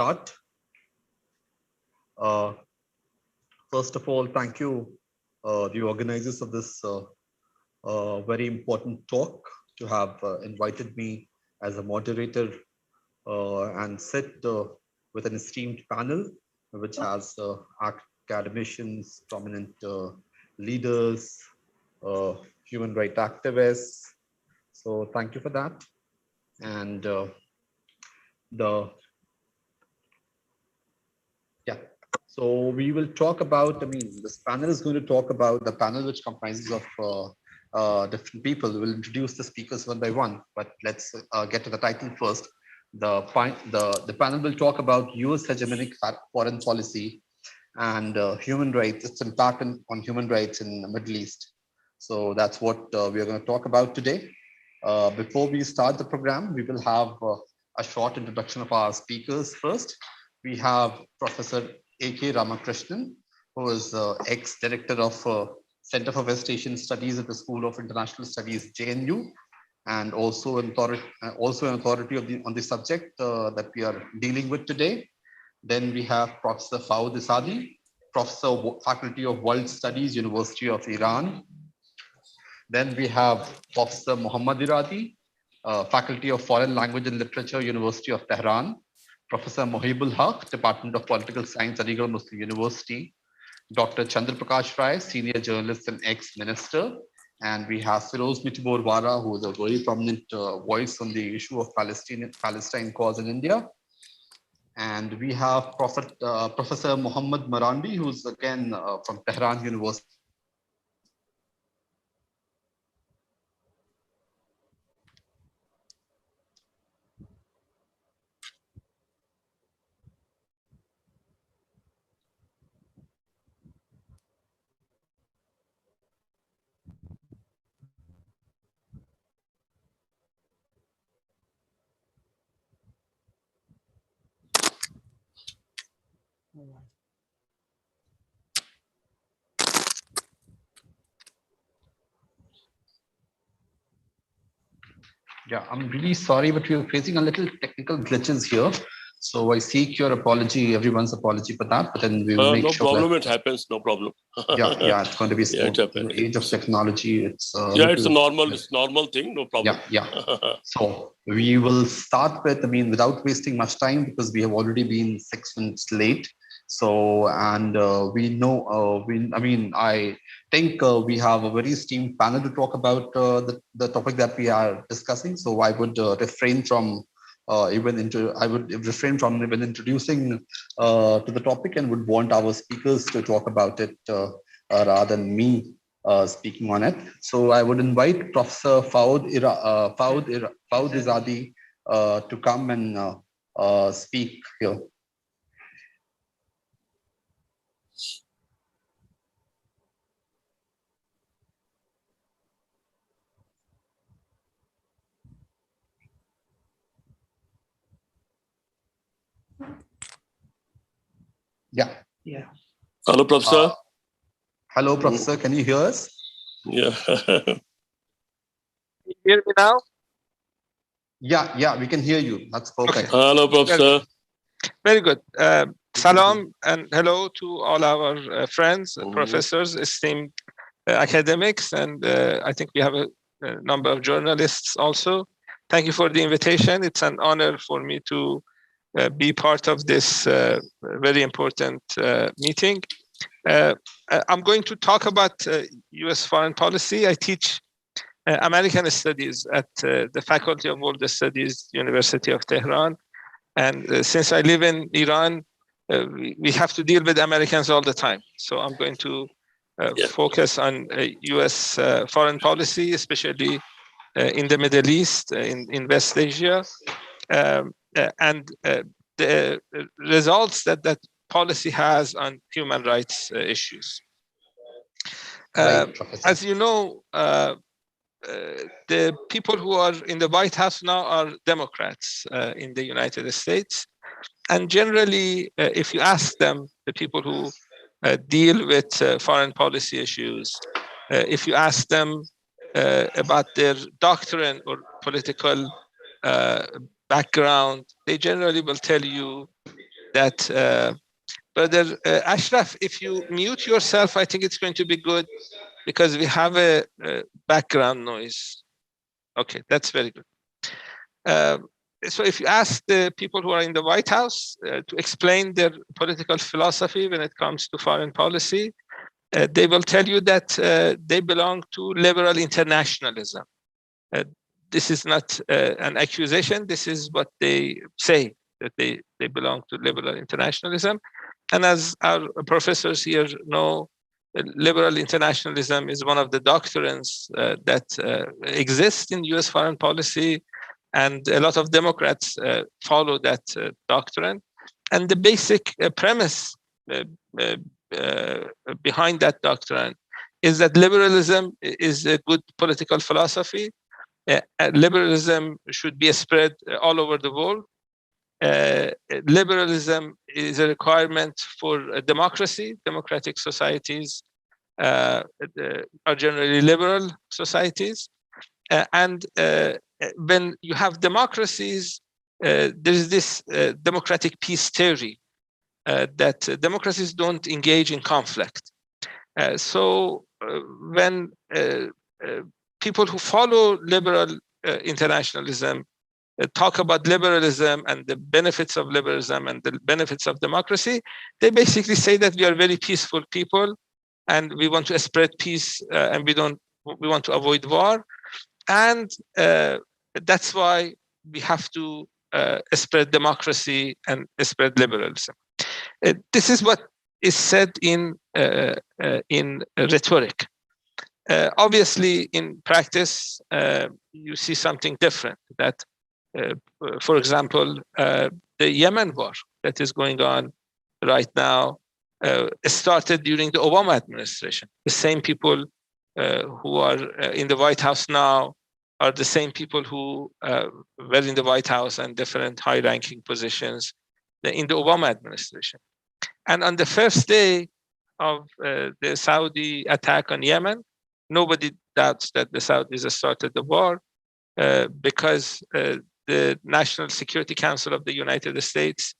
start. First of all, thank you, the organizers of this very important talk, to have invited me as a moderator and sit with an esteemed panel, which has academicians, prominent leaders, human rights activists. So thank you for that. And so we will talk about, this panel is going to talk about, the panel which comprises of different people. We'll introduce the speakers one by one, but let's get to the title first. The panel will talk about US hegemonic foreign policy and human rights, its impact on human rights in the Middle East. So that's what we are going to talk about today. Before we start the program, we will have a short introduction of our speakers first. We have Professor A.K. Ramakrishnan, who is ex-director of Center for West Asian Studies at the School of International Studies, JNU, and also an authority on the subject that we are dealing with today. Then we have Professor Fawad Isadi, Professor Faculty of World Studies, University of Iran. Then we have Professor Muhammad Iradi, Faculty of Foreign Language and Literature, University of Tehran. Professor Mohibul Haq, Department of Political Science, Aligarh Muslim University. Dr. Chandra Prakash Rai, Senior Journalist and Ex-Minister. And we have Firoz Mitibor Wara, who is a very prominent voice on the issue of Palestine cause in India. And we have Professor Muhammad Marandi, who's again from Tehran University. Yeah, I'm really sorry, but we're facing a little technical glitches here. So I seek your apology, everyone's apology for that, but then we will make sure. No problem, it happens, no problem. yeah, it's going to be in the age of technology. It's it's a normal thing, no problem. Yeah. So we will start with, without wasting much time, because we have already been 6 minutes late. So, and we know, I think we have a very esteemed panel to talk about the topic that we are discussing. So I would refrain from even introducing to the topic, and would want our speakers to talk about it rather than me speaking on it. So I would invite Professor Fawad Izadi to come and speak here. Yeah. Hello, Professor. Hello, Professor. Can you hear us? Yeah. Can you hear me now? Yeah, we can hear you. That's perfect. Okay. Hello, Professor. Very good. Salam and hello to all our friends, professors, esteemed academics, and I think we have a number of journalists also. Thank you for the invitation. It's an honor for me to be part of this very important meeting. I'm going to talk about US foreign policy. I teach American studies at the Faculty of World Studies, University of Tehran. And since I live in Iran, we have to deal with Americans all the time. So I'm going to focus on US foreign policy, especially in the Middle East, in West Asia, and the results that policy has on human rights issues. As you know, the people who are in the White House now are Democrats in the United States. And generally, if you ask them, the people who deal with foreign policy issues, if you ask them about their doctrine or political background, they generally will tell you that Brother Ashraf, if you mute yourself, I think it's going to be good because we have a background noise. Okay, that's very good. So if you ask the people who are in the White House to explain their political philosophy when it comes to foreign policy, they will tell you that they belong to liberal internationalism. This is not an accusation. This is what they say, that they belong to liberal internationalism. And as our professors here know, liberal internationalism is one of the doctrines that exist in US foreign policy. And a lot of Democrats follow that doctrine. And the basic premise behind that doctrine is that liberalism is a good political philosophy. Liberalism should be spread all over the world. Liberalism is a requirement for democracy. Democratic societies are generally liberal societies. And when you have democracies, there is this democratic peace theory that democracies don't engage in conflict. So when people who follow liberal internationalism talk about liberalism and the benefits of liberalism and the benefits of democracy, they basically say that we are very peaceful people and we want to spread peace and we want to avoid war. And that's why we have to spread democracy and spread liberalism. This is what is said in rhetoric. Obviously, in practice, you see something different. That, for example, the Yemen war that is going on right now started during the Obama administration. The same people who are in the White House now are the same people who were in the White House and different high-ranking positions in the Obama administration. And on the first day of the Saudi attack on Yemen, nobody doubts that the Saudis started the war because the National Security Council of the United States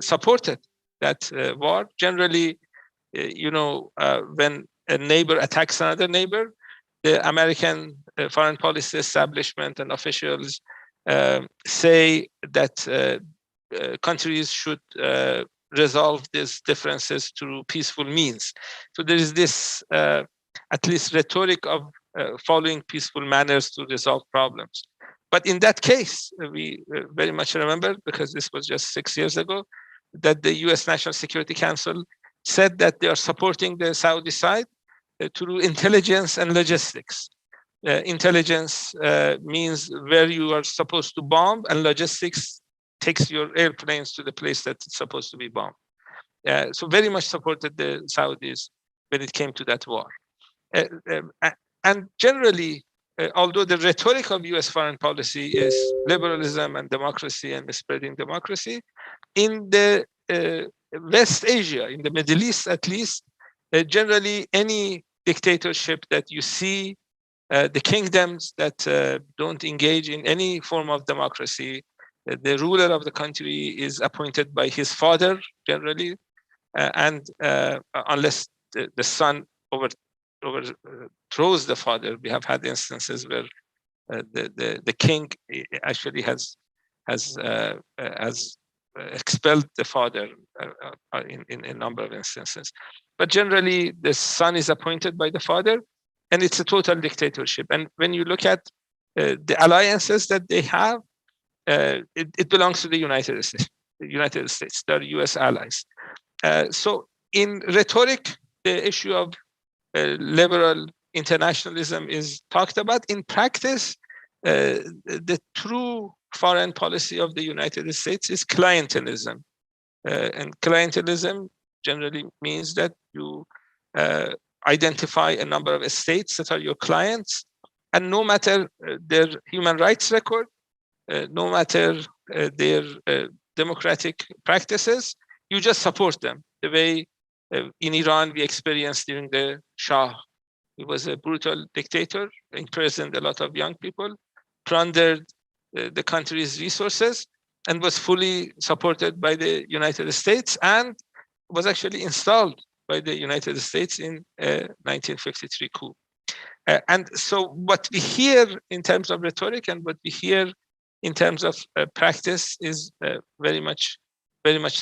supported that war. Generally, when a neighbor attacks another neighbor, the American foreign policy establishment and officials say that countries should resolve these differences through peaceful means. So there is this, at least rhetoric of following peaceful manners to resolve problems. But in that case, we very much remember, because this was just 6 years ago, that the US National Security Council said that they are supporting the Saudi side through intelligence and logistics. Intelligence means where you are supposed to bomb, and logistics takes your airplanes to the place that it's supposed to be bombed. So very much supported the Saudis when it came to that war. And generally, although the rhetoric of US foreign policy is liberalism and democracy and spreading democracy, in the West Asia, in the Middle East at least, generally any dictatorship that you see, the kingdoms that don't engage in any form of democracy, the ruler of the country is appointed by his father generally, and unless the son overthrows the father. We have had instances where the king actually has expelled the father in a number of instances. But generally, the son is appointed by the father, and it's a total dictatorship. And when you look at the alliances that they have, it belongs to the United States. They're US allies. So in rhetoric, the issue of liberal internationalism is talked about. In practice, the true foreign policy of the United States is clientelism. And clientelism generally means that you identify a number of states that are your clients, and no matter their human rights record, no matter their democratic practices, you just support them. The way in Iran we experienced during the Shah. He was a brutal dictator, imprisoned a lot of young people, plundered the country's resources, and was fully supported by the United States and was actually installed by the United States in 1953 coup. And so what we hear in terms of rhetoric and what we hear in terms of practice is very much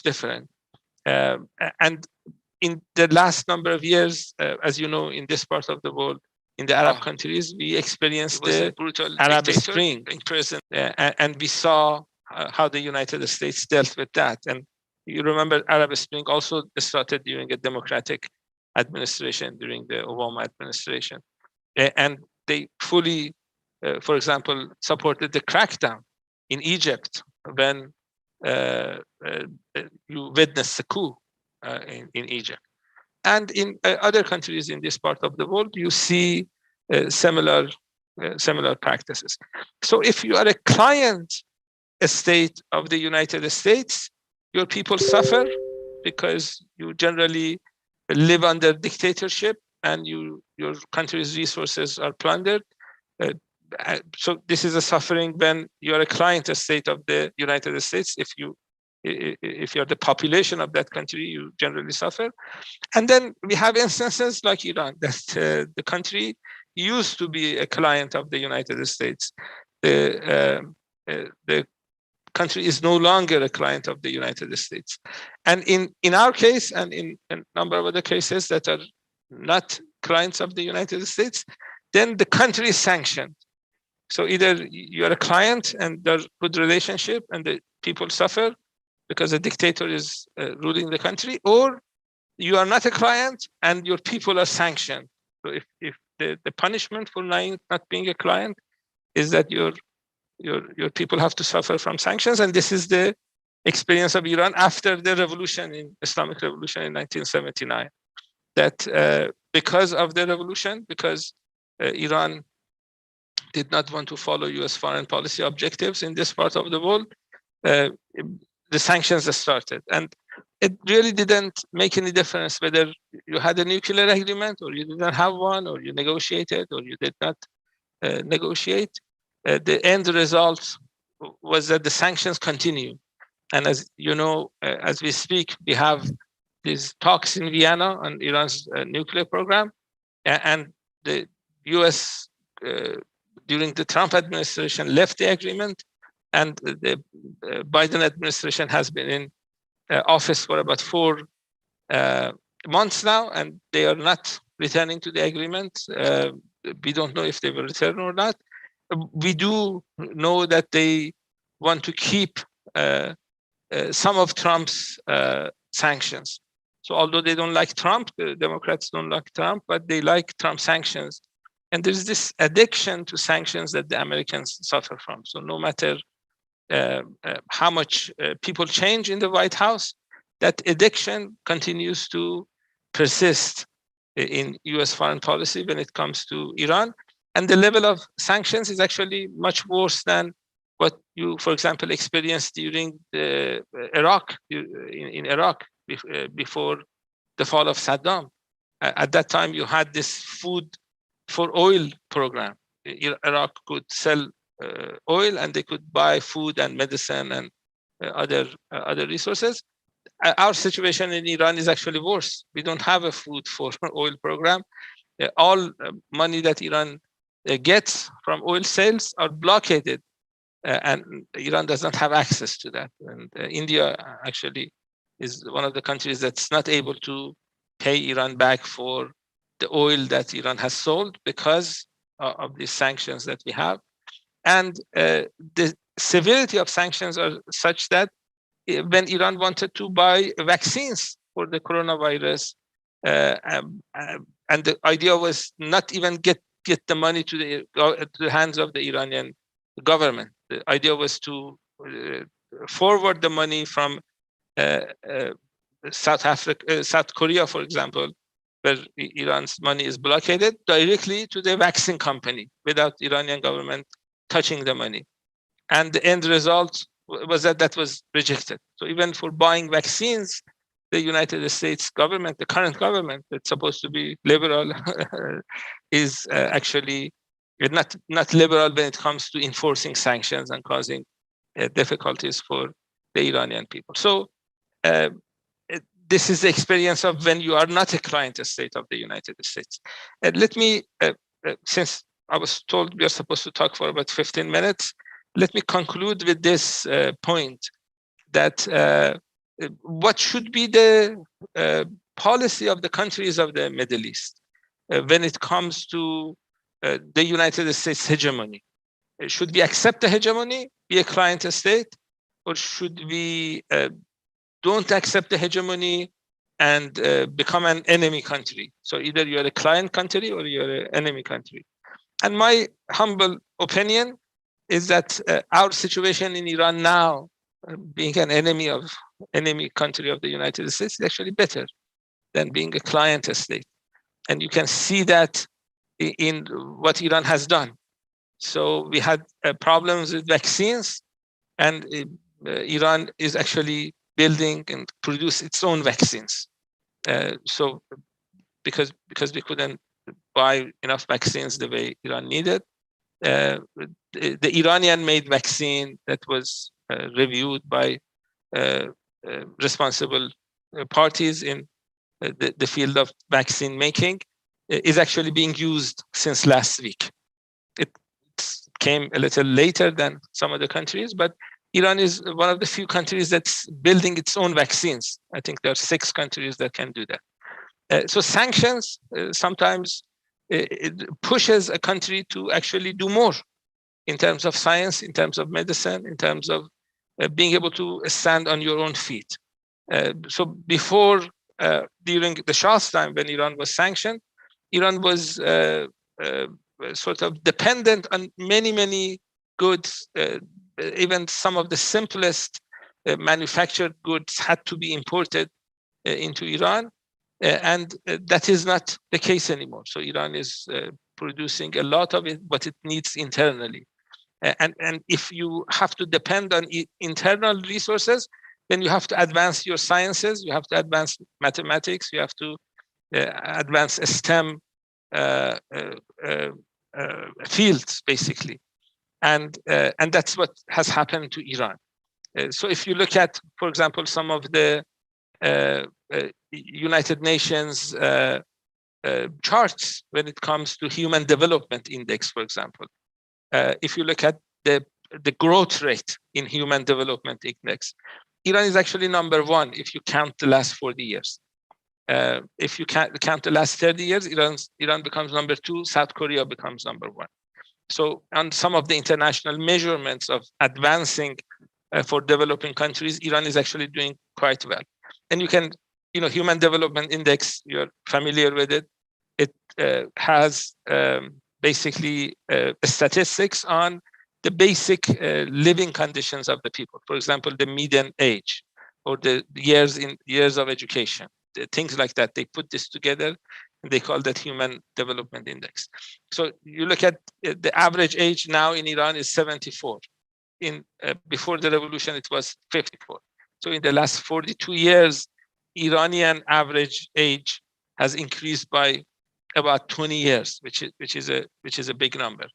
different. And in the last number of years, as you know, in this part of the world, in the Arab countries, we experienced the brutal Arab Spring in prison, and we saw how the United States dealt with that. And you remember Arab Spring also started during a democratic administration, during the Obama administration. And they fully, for example, supported the crackdown in Egypt when you witnessed the coup in Egypt. And in other countries in this part of the world, you see similar practices. So if you are a client state of the United States, your people suffer because you generally live under dictatorship and your country's resources are plundered. So this is a suffering when you are a client state of the United States. If you're the population of that country, you generally suffer. And then we have instances like Iran, that the country used to be a client of the United States. The country is no longer a client of the United States. And in our case, and in a number of other cases that are not clients of the United States, then the country is sanctioned. So either you are a client and there's good relationship and the people suffer because a dictator is ruling the country, or you are not a client and your people are sanctioned. So if the punishment for not being a client is that your people have to suffer from sanctions, and this is the experience of Iran after the Islamic revolution in 1979. That because of the revolution, because Iran did not want to follow US foreign policy objectives in this part of the world, the sanctions started. And it really didn't make any difference whether you had a nuclear agreement or you didn't have one, or you negotiated or you did not negotiate. The end result was that the sanctions continue. And as you know, as we speak, we have these talks in Vienna on Iran's nuclear program. And the US, during the Trump administration, left the agreement. And the Biden administration has been in office for about 4 months now, and they are not returning to the agreement. We don't know if they will return or not. We do know that they want to keep some of Trump's sanctions. So although they don't like Trump, the Democrats don't like Trump, but they like Trump sanctions. And there's this addiction to sanctions that the Americans suffer from. So no matter how much people change in the White House, that addiction continues to persist in US foreign policy when it comes to Iran. And the level of sanctions is actually much worse than what you, for example, experienced during the Iraq, in Iraq before the fall of Saddam. At that time, you had this food for oil program. Iraq could sell oil and they could buy food and medicine and other resources. Our situation in Iran is actually worse. We don't have a food for oil program. All money that Iran gets from oil sales are blockaded, and Iran does not have access to that. And India actually is one of the countries that's not able to pay Iran back for the oil that Iran has sold because of these sanctions that we have. And the severity of sanctions are such that when Iran wanted to buy vaccines for the coronavirus, and the idea was not even get the money to the hands of the Iranian government. The idea was to forward the money from South Korea, for example, where Iran's money is blockaded, directly to the vaccine company without the Iranian government touching the money. And the end result was that was rejected. So even for buying vaccines, the United States government, the current government that's supposed to be liberal, is actually not liberal when it comes to enforcing sanctions and causing difficulties for the Iranian people. So this is the experience of when you are not a client state of the United States. Let me, since I was told we are supposed to talk for about 15 minutes, let me conclude with this point that what should be the policy of the countries of the Middle East when it comes to the United States hegemony? Should we accept the hegemony, be a client state, or should we don't accept the hegemony and become an enemy country? So either you're a client country or you're an enemy country. And my humble opinion is that our situation in Iran now, being an enemy country of the United States, is actually better than being a client state. And you can see that in what Iran has done. So we had problems with vaccines, and Iran is actually building and produce its own vaccines. So because we couldn't buy enough vaccines the way Iran needed, the Iranian-made vaccine that was reviewed by responsible parties in the field of vaccine making is actually being used since last week. It came a little later than some other countries, but Iran is one of the few countries that's building its own vaccines. I think there are 6 countries that can do that. So sanctions sometimes it pushes a country to actually do more in terms of science, in terms of medicine, in terms of being able to stand on your own feet. So before, during the Shah's time, when Iran was sanctioned, Iran was sort of dependent on many goods. Even some of the simplest manufactured goods had to be imported into Iran. And that is not the case anymore. So Iran is producing a lot of it, but it needs internally. And if you have to depend on internal resources, then you have to advance your sciences, you have to advance mathematics, you have to advance STEM fields, basically. And that's what has happened to Iran. So if you look at, for example, some of the United Nations charts when it comes to Human Development Index, for example, if you look at the growth rate in Human Development Index, Iran is actually number 1 if you count the last 40 years. If you count the last 30 years, Iran becomes number 2, South Korea becomes number 1. So on some of the international measurements of advancing for developing countries, Iran is actually doing quite well. And you can, Human Development Index, you're familiar with it. It has basically statistics on the basic living conditions of the people. For example, the median age or the years of education, things like that. They put this together and they call that Human Development Index. So you look at the average age now in Iran is 74. Before the revolution, it was 54. So in the last 42 years, Iranian average age has increased by about 20 years, which is a big number.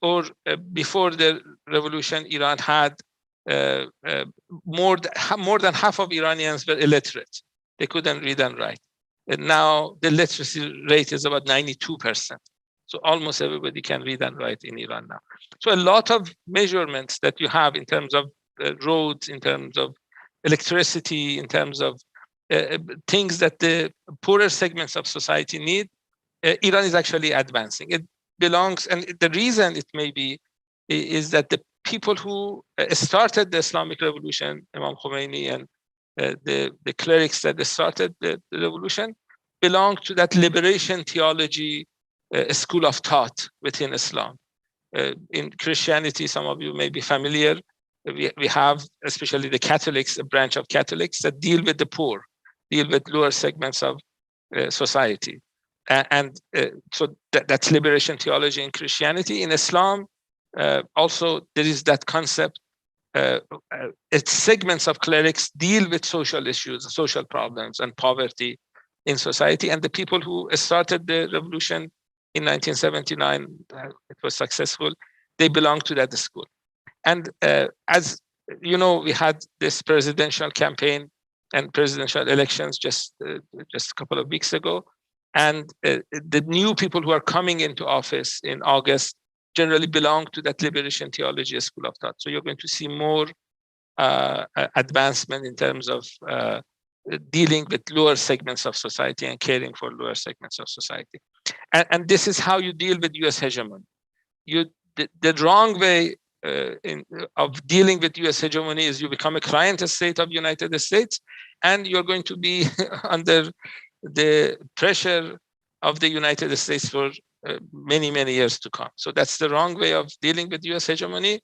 Or before the revolution, Iran had more than half of Iranians were illiterate. They couldn't read and write. And now the literacy rate is about 92%. So almost everybody can read and write in Iran now. So a lot of measurements that you have in terms of roads, in terms of electricity, in terms of things that the poorer segments of society need, Iran is actually advancing. It belongs, and the reason it may be is that the people who started the Islamic revolution, Imam Khomeini and the clerics that started the revolution, belong to that liberation theology school of thought within Islam. In Christianity, some of you may be familiar, we have, especially the Catholics, a branch of Catholics that deal with the poor, deal with lower segments of society. So that's liberation theology in Christianity. In Islam, also there is that concept. It's segments of clerics deal with social issues, social problems, and poverty in society. And the people who started the revolution in 1979, it was successful. They belong to that school. And as we had this presidential campaign and presidential elections just a couple of weeks ago. And the new people who are coming into office in August generally belong to that liberation theology school of thought. So you're going to see more advancement in terms of dealing with lower segments of society and caring for lower segments of society. And this is how you deal with US hegemony. The wrong way of dealing with US hegemony is you become a client state of the United States, and you're going to be under the pressure of the United States for many, many years to come. So that's the wrong way of dealing with US hegemony.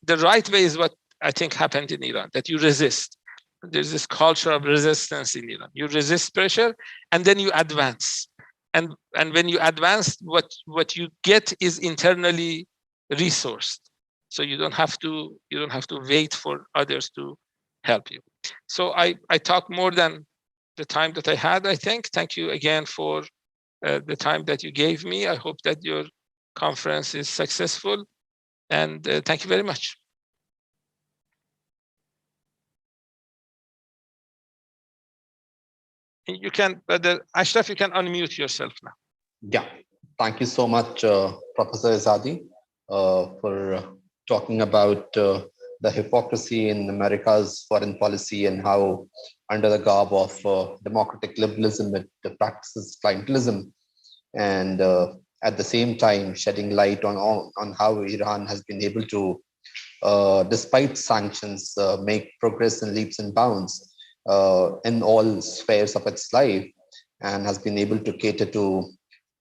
The right way is what I think happened in Iran, that you resist. There's this culture of resistance in Iran. You resist pressure, and then you advance. And when you advance, what you get is internally resourced. So you don't have to wait for others to help you. So I talked more than the time that I had, I think. Thank you again for the time that you gave me. I hope that your conference is successful. And thank you very much. You can, Ashraf, you can unmute yourself now. Yeah, thank you so much, Professor Azadi, for talking about the hypocrisy in America's foreign policy and how, under the garb of democratic liberalism, it practices clientelism, and at the same time shedding light on how Iran has been able to, despite sanctions, make progress in leaps and bounds in all spheres of its life, and has been able to cater to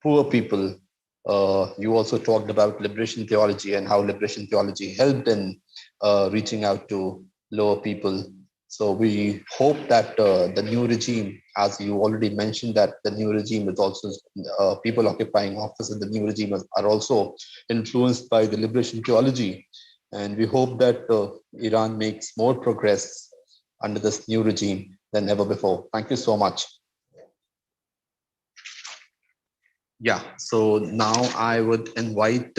poor people. You also talked about liberation theology and how liberation theology helped in reaching out to lower people. So we hope that the new regime, as you already mentioned, that the new regime is also people occupying office in the new regime are also influenced by the liberation theology. And we hope that Iran makes more progress under this new regime than ever before. Thank you so much. Yeah, so now I would invite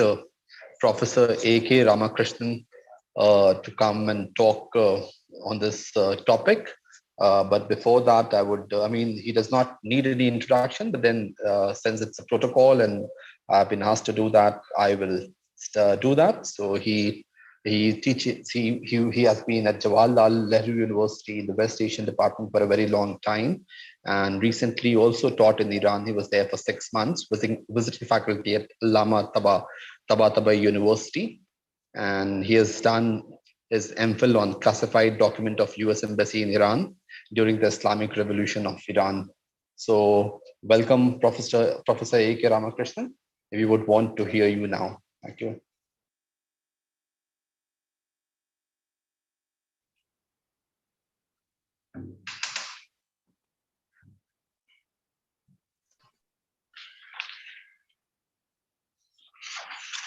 Professor A.K. Ramakrishnan to come and talk on this topic. But before that, he does not need any introduction, but then since it's a protocol and I've been asked to do that, I will do that. So he teaches, he has been at Jawaharlal Nehru University in the West Asian department for a very long time, and recently also taught in Iran. He was there for 6 months, visiting faculty at Allama Tabatabai University, and he has done his MPhil on classified document of US Embassy in Iran during the Islamic Revolution of Iran. So welcome, Professor A.K. Ramakrishnan. We would want to hear you now. Thank you.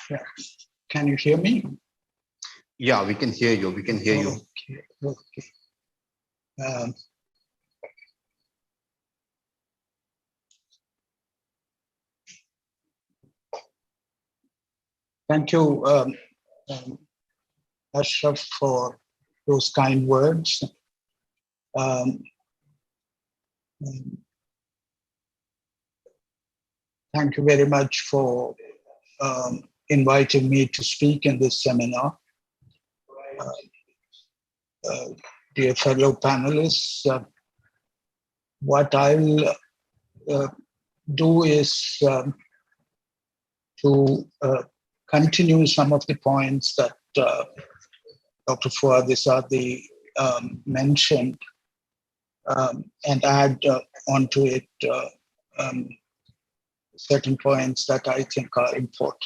Yeah. Can you hear me? Yeah, we can hear you. We can hear you. Okay. Thank you, Ashraf, for those kind words. Thank you very much for inviting me to speak in this seminar. Dear fellow panelists, what I'll do is to continue some of the points that Dr. Fouad mentioned, and add onto it certain points that I think are important.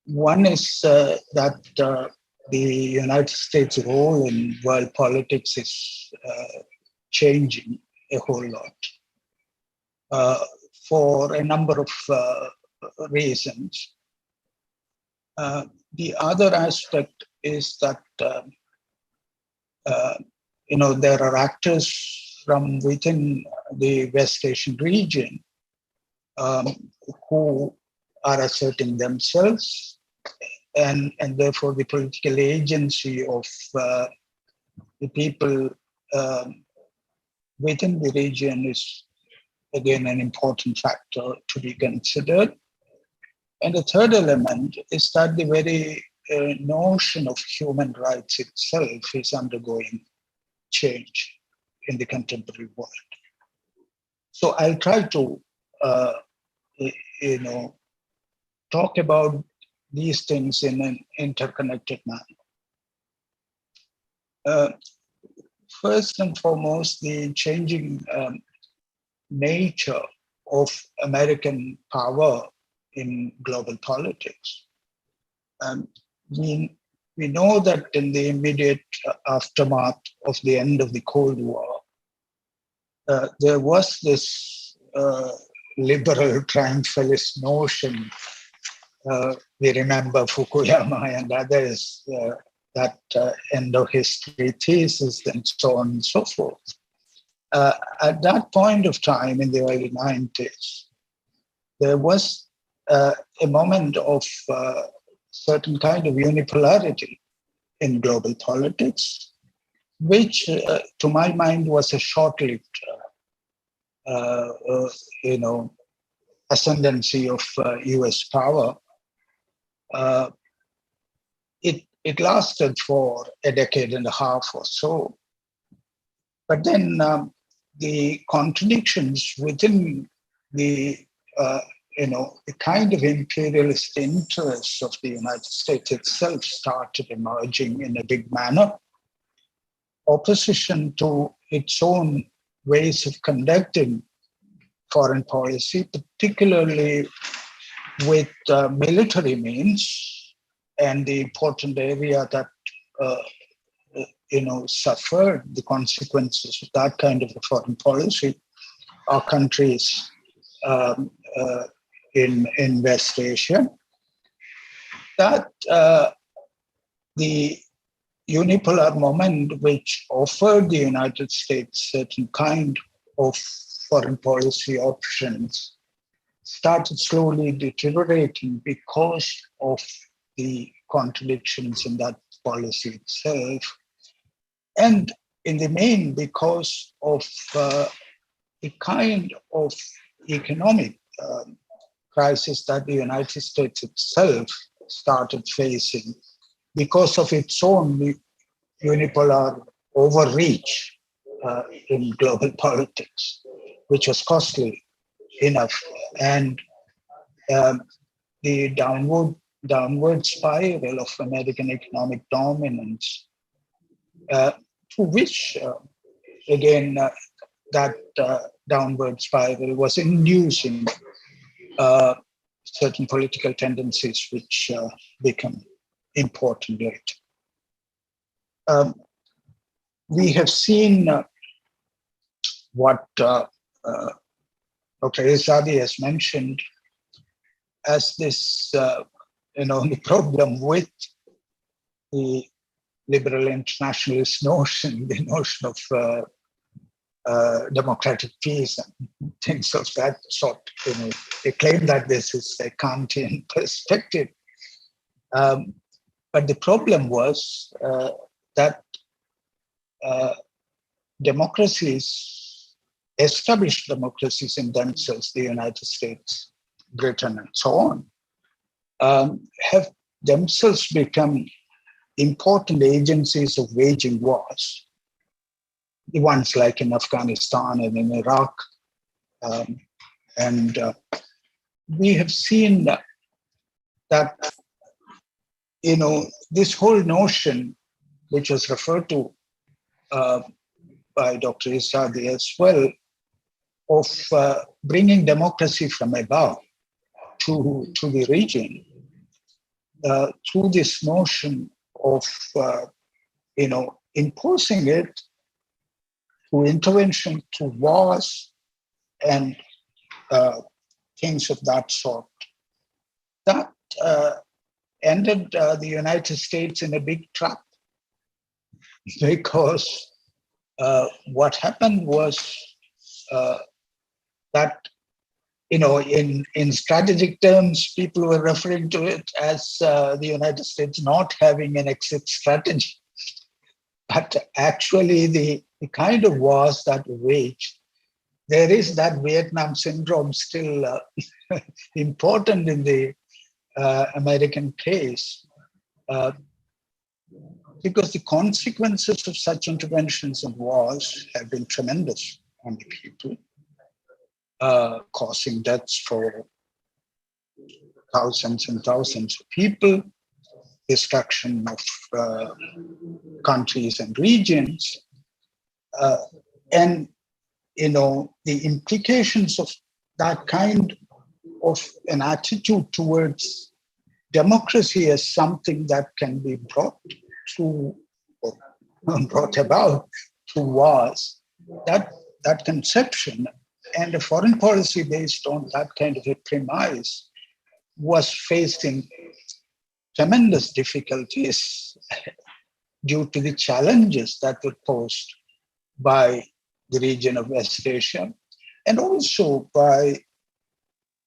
One is that the United States' role in world politics is changing a whole lot for a number of reasons. The other aspect is that there are actors from within the West Asian region who are asserting themselves and therefore the political agency of the people within the region is again an important factor to be considered. And the third element is that the very notion of human rights itself is undergoing change in the contemporary world. So I'll try to, talk about these things in an interconnected manner. First and foremost, the changing nature of American power in global politics. We know that in the immediate aftermath of the end of the Cold War, there was this liberal triumphalist notion. We remember Fukuyama and others, that end-of-history thesis and so on and so forth. At that point of time in the early 90s, there was a moment of certain kind of unipolarity in global politics, which to my mind was a short-lived ascendancy of US power. It lasted for a decade and a half or so. But then the contradictions within the kind of imperialist interests of the United States itself started emerging in a big manner. Opposition to its own ways of conducting foreign policy, particularly with military means, and the important area that suffered the consequences of that kind of a foreign policy are countries in West Asia. That the unipolar moment, which offered the United States certain kind of foreign policy options, started slowly deteriorating because of the contradictions in that policy itself, and in the main because of the kind of economic crisis that the United States itself started facing because of its own unipolar overreach in global politics, which was costly enough, and the downward spiral of American economic dominance, to which, again, that downward spiral was inducing certain political tendencies which become important later. We have seen what Dr. Izadi has mentioned as this, the problem with the liberal internationalist notion, the notion of democratic peace and things of that sort. They claim that this is a Kantian perspective. But the problem was that democracies, established democracies in themselves, the United States, Britain, and so on, have themselves become important agencies of waging wars. The ones like in Afghanistan and in Iraq. And we have seen that, this whole notion, which was referred to by Dr. Izadi as well, of bringing democracy from above to the region, through this notion of, imposing it through intervention, through wars, and things of that sort. That ended the United States in a big trap, because what happened was that in strategic terms, people were referring to it as the United States not having an exit strategy. But actually, the kind of wars that waged, there is that Vietnam syndrome still important in the American case, because the consequences of such interventions and wars have been tremendous on the people, causing deaths for thousands and thousands of people, destruction of countries and regions, and the implications of that kind of an attitude towards democracy as something that can be brought about through wars. That conception and a foreign policy based on that kind of a premise was facing tremendous difficulties due to the challenges that were posed by the region of West Asia and also by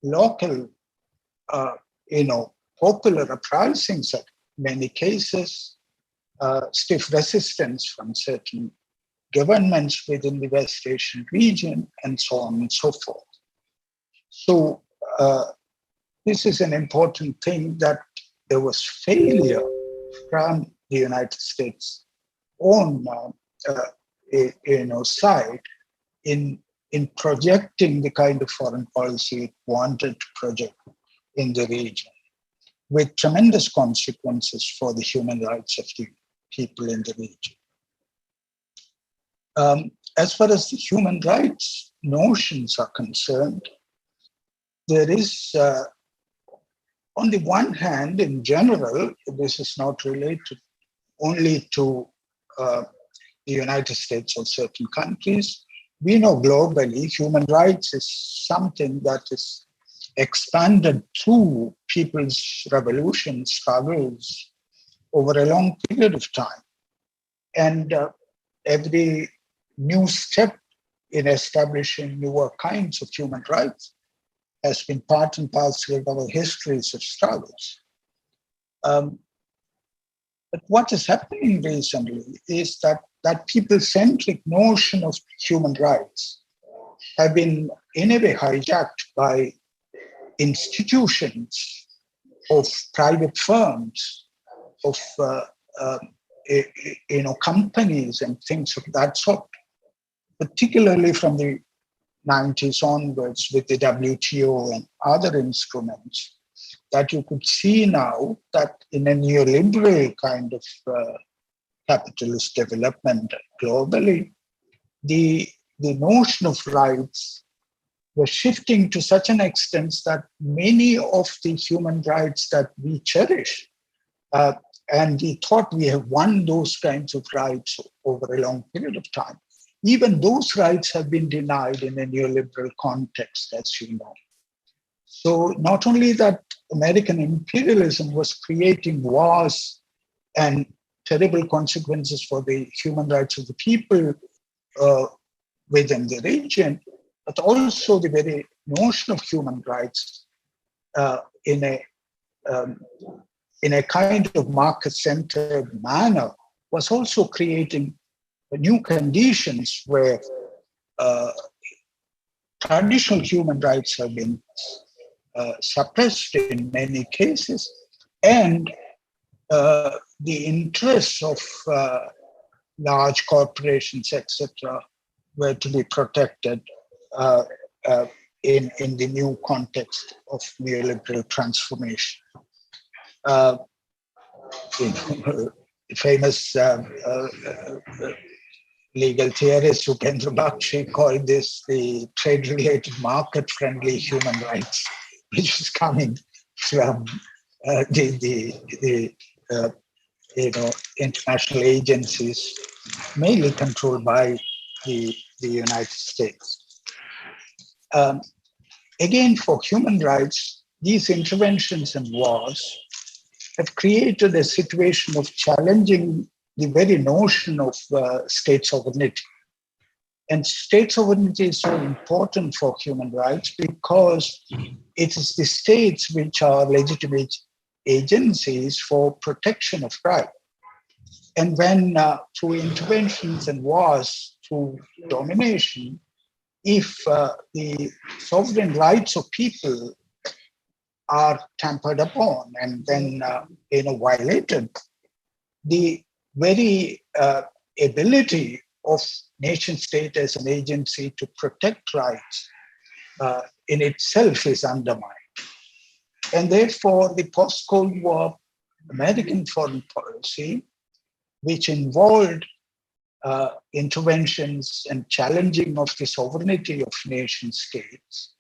local, popular uprisings in many cases, stiff resistance from certain governments within the West Asian region, and so on and so forth. So this is an important thing, that there was failure from the United States own side in projecting the kind of foreign policy it wanted to project in the region, with tremendous consequences for the human rights of the people in the region. As far as the human rights notions are concerned, there is, on the one hand, in general, this is not related only to the United States or certain countries. We know globally, human rights is something that is expanded through people's revolution struggles over a long period of time. And every new step in establishing newer kinds of human rights has been part and parcel of our histories of struggles. But what is happening recently is that people-centric notion of human rights have been in a way hijacked by institutions of private firms, of companies and things of that sort, particularly from the 90s onwards with the WTO and other instruments, that you could see now that in a neoliberal kind of capitalist development globally, the notion of rights was shifting to such an extent that many of the human rights that we cherish, and we thought we have won those kinds of rights over a long period of time, even those rights have been denied in a neoliberal context, as you know. So not only that American imperialism was creating wars and terrible consequences for the human rights of the people within the region, but also the very notion of human rights in a kind of market-centered manner was also creating new conditions where traditional human rights have been suppressed in many cases, and the interests of large corporations, etc., were to be protected in the new context of neoliberal transformation. Famous legal theorist Upendra Bakshi called this the trade-related market-friendly human rights, which is coming from the international agencies, mainly controlled by the United States. Again, for human rights, these interventions and wars have created a situation of challenging the very notion of state sovereignty. And state sovereignty is so important for human rights because it is the states which are legitimate agencies for protection of rights. And when through interventions and wars, through domination, if the sovereign rights of people are tampered upon and then violated, the very ability of nation state as an agency to protect rights in itself is undermined. And therefore, the post-Cold War American foreign policy, which involved interventions and challenging of the sovereignty of nation states,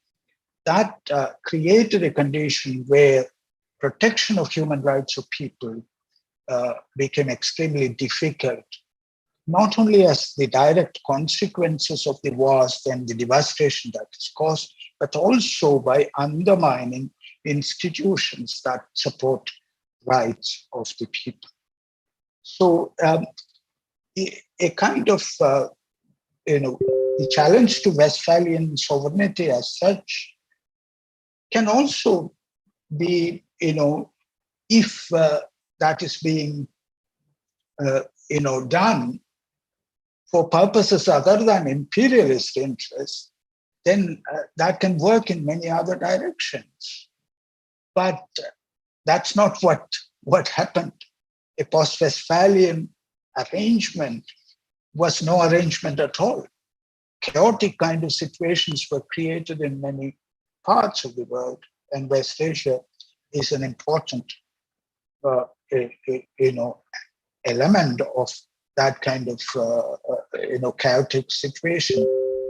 that created a condition where protection of human rights of people became extremely difficult, not only as the direct consequences of the wars and the devastation that is caused, but also by undermining institutions that support rights of the people. So a kind of, the challenge to Westphalian sovereignty as such can also be, if that is being, done for purposes other than imperialist interests, then that can work in many other directions. But that's not what happened. A post-Westphalian arrangement was no arrangement at all. Chaotic kind of situations were created in many parts of the world, and West Asia is an important, element of that kind of, chaotic situation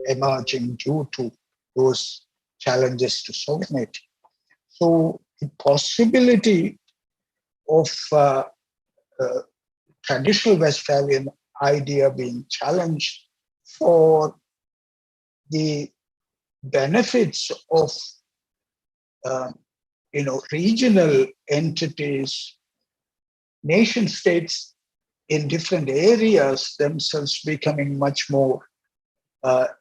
emerging due to those challenges to sovereignty. So the possibility of traditional Westphalian idea being challenged for the benefits of regional entities, nation states in different areas themselves becoming much more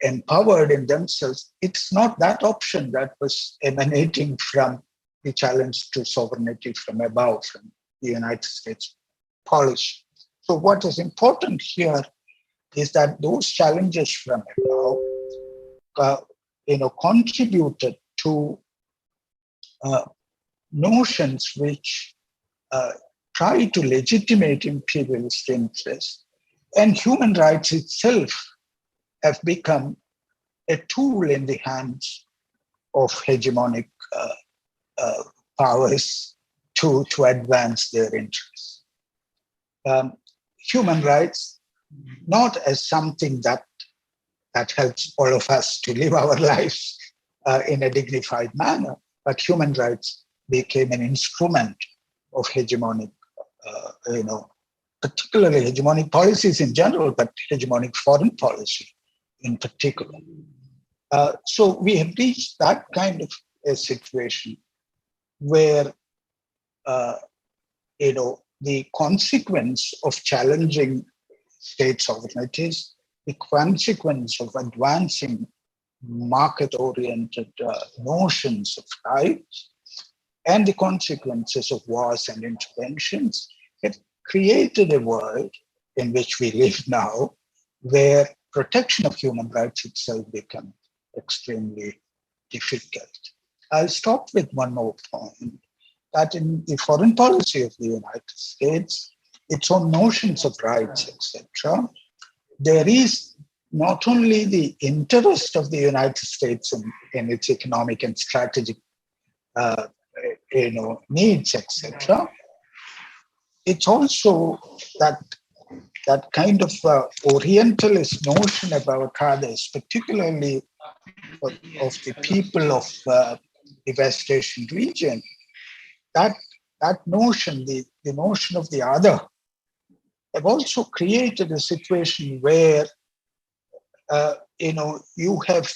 empowered in themselves. It's not that option that was emanating from the challenge to sovereignty from above, from the United States policy. So what is important here is that those challenges from above, contributed to notions which try to legitimate imperialist interests, and human rights itself have become a tool in the hands of hegemonic powers to advance their interests. Human rights, not as something that helps all of us to live our lives in a dignified manner, but human rights became an instrument of hegemonic, particularly hegemonic policies in general, but hegemonic foreign policy in particular. So we have reached that kind of a situation where, the consequence of challenging state sovereignties, the consequence of advancing market-oriented notions of rights, and the consequences of wars and interventions have created a world in which we live now, where protection of human rights itself becomes extremely difficult. I'll stop with one more point, that in the foreign policy of the United States, its own notions of rights, etc., there is not only the interest of the United States in its economic and strategic needs, etc., it's also that kind of Orientalist notion about others, particularly of the people of the West Asian region, that notion, the notion of the other, have also created a situation where you have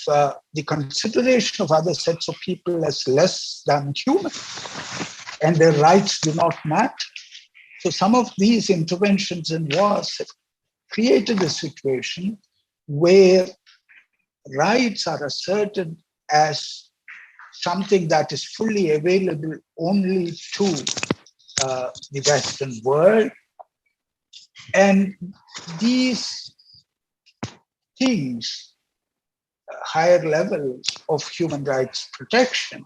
the consideration of other sets of people as less than human, and their rights do not matter. So some of these interventions in wars have created a situation where rights are asserted as something that is fully available only to the Western world. And these things, higher levels of human rights protection,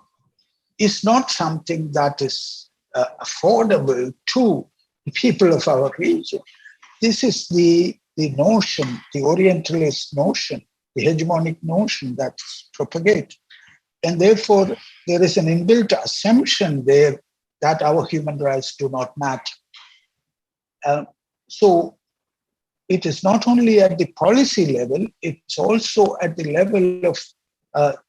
is not something that is affordable to the people of our region. This is the notion, the Orientalist notion, the hegemonic notion that's propagated. And therefore, there is an inbuilt assumption there that our human rights do not matter. So it is not only at the policy level, it's also at the level of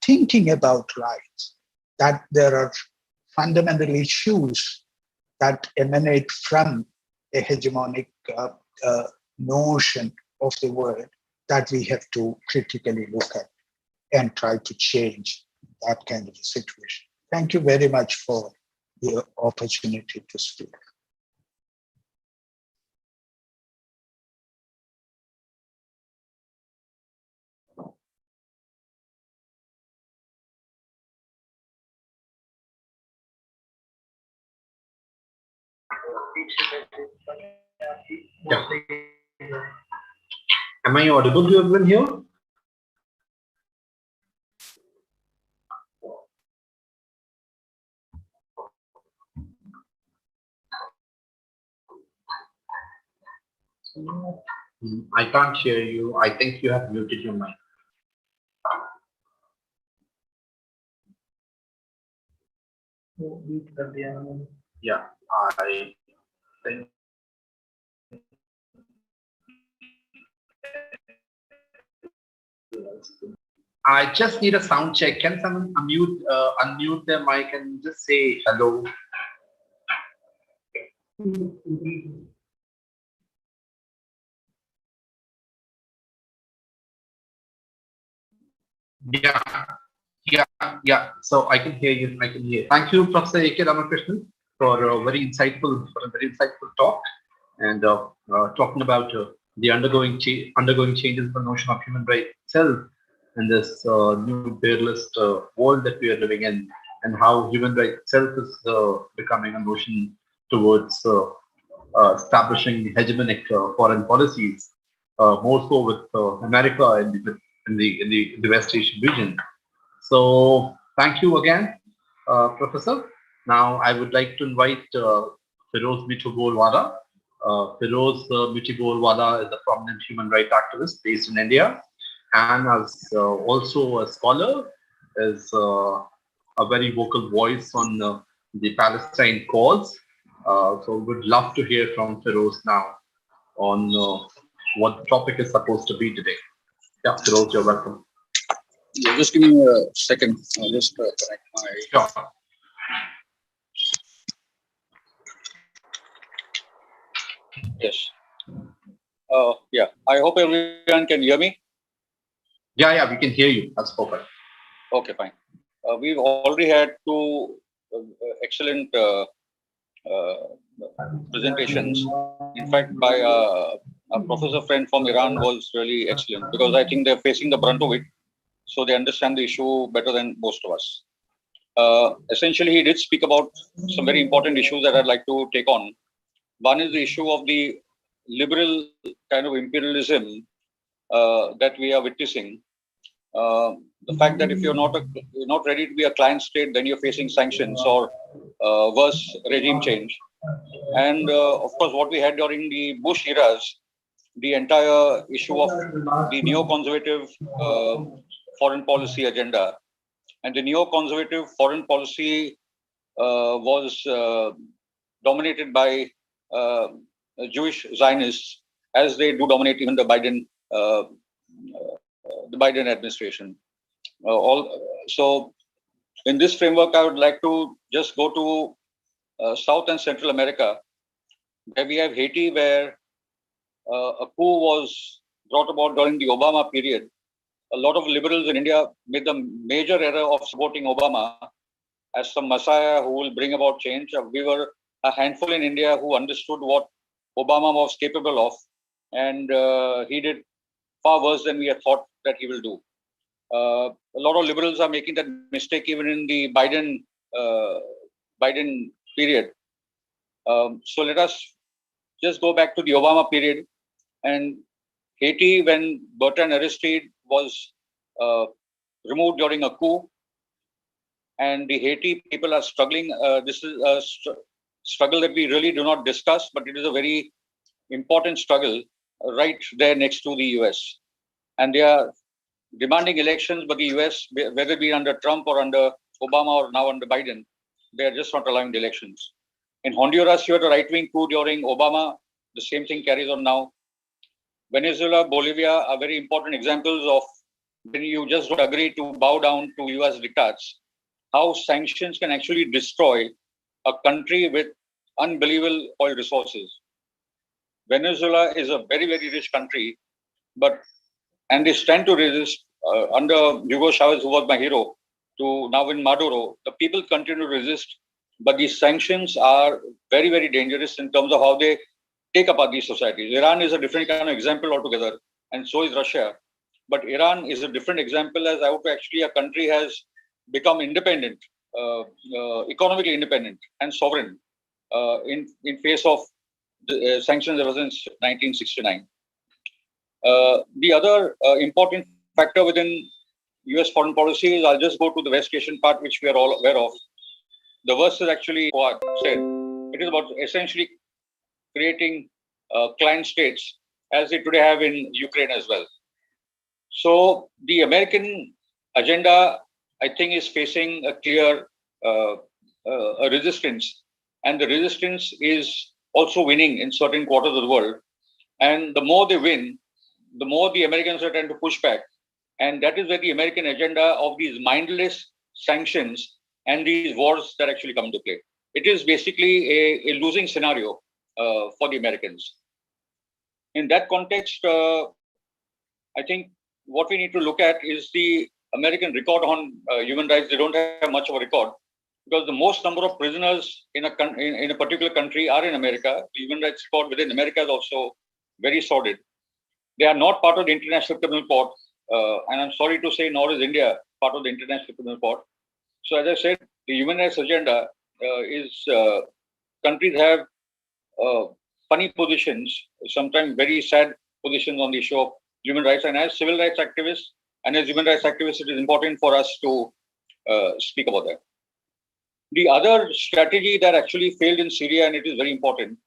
thinking about rights, that there are fundamental issues that emanate from a hegemonic notion of the world that we have to critically look at and try to change that kind of a situation. Thank you very much for the opportunity to speak. Yeah. Am I audible to everyone here? I can't hear you. I think you have muted your mic. Yeah, I think. I just need a sound check. Can someone unmute their mic and just say hello? Yeah. So I can hear you. I can hear. Thank you, Professor A.K. Ramakrishnan, for a very insightful talk, and talking about the undergoing changes in the notion of human rights itself in this new imperialist world that we are living in, and how human rights itself is becoming a notion towards establishing hegemonic foreign policies, more so with America in the West Asian region. So thank you again, Professor. Now I would like to invite Feroz Mitu-Golwala. Feroz Mitu-Golwala is a prominent human rights activist based in India, and as also a scholar, is a very vocal voice on the Palestine cause. So we'd love to hear from Feroz now on what the topic is supposed to be today. Yeah, Feroz, you're welcome. Yeah, just give me a second. I'll just connect my. Sure. Yes. Yeah. I hope everyone can hear me. Yeah, we can hear you. That's perfect. Okay, fine. We've already had two excellent presentations. In fact, by a professor friend from Iran was really excellent, because I think they're facing the brunt of it, so they understand the issue better than most of us. Essentially, he did speak about some very important issues that I'd like to take on. One is the issue of the liberal kind of imperialism that we are witnessing. The fact that if you're not ready to be a client state, then you're facing sanctions or worse, regime change. And of course, what we had during the Bush eras, the entire issue of the neoconservative foreign policy agenda. And the neoconservative foreign policy was dominated by Jewish Zionists, as they do dominate even the Biden administration. So, in this framework, I would like to just go to South and Central America, where we have Haiti, where a coup was brought about during the Obama period. A lot of liberals in India made the major error of supporting Obama as some messiah who will bring about change. We were a handful in India who understood what Obama was capable of, and he did far worse than we had thought that he will do. A lot of liberals are making that mistake even in the Biden period. So let us just go back to the Obama period. And Haiti, when Bertrand Aristide was removed during a coup, and the Haiti people are struggling. This is a struggle that we really do not discuss, but it is a very important struggle right there next to the US. And they are demanding elections, but the US, whether it be under Trump or under Obama or now under Biden, they are just not allowing the elections. In Honduras, you had a right-wing coup during Obama. The same thing carries on now. Venezuela, Bolivia are very important examples of when you just don't agree to bow down to US diktats, how sanctions can actually destroy a country with unbelievable oil resources. Venezuela is a very, very rich country, and they stand to resist under Hugo Chavez, who was my hero, to now in Maduro. The people continue to resist, but these sanctions are very, very dangerous in terms of how they take apart these societies. Iran is a different kind of example altogether, and so is Russia. But Iran is a different example as how actually a country has become independent, economically independent and sovereign in face of the sanctions ever since 1969. The other important factor within US foreign policy is, I'll just go to the West Asian part, which we are all aware of. The verse is actually what said. It is about essentially creating client states as they today have in Ukraine as well. So the American agenda, I think, is facing a clear a resistance, and the resistance is also winning in certain quarters of the world. And the more they win, the more the Americans are trying to push back. And that is where the American agenda of these mindless sanctions and these wars that actually come into play. It is basically a losing scenario for the Americans. In that context, I think what we need to look at is the American record on human rights. They don't have much of a record because the most number of prisoners in a particular country are in America. The human rights record within America is also very sordid. They are not part of the International Criminal Court, and I'm sorry to say, nor is India part of the International Criminal Court. So, as I said, the human rights agenda is countries have funny positions, sometimes very sad positions on the issue of human rights. And as civil rights activists and as human rights activists, it is important for us to speak about that. The other strategy that actually failed in Syria, and it is very important,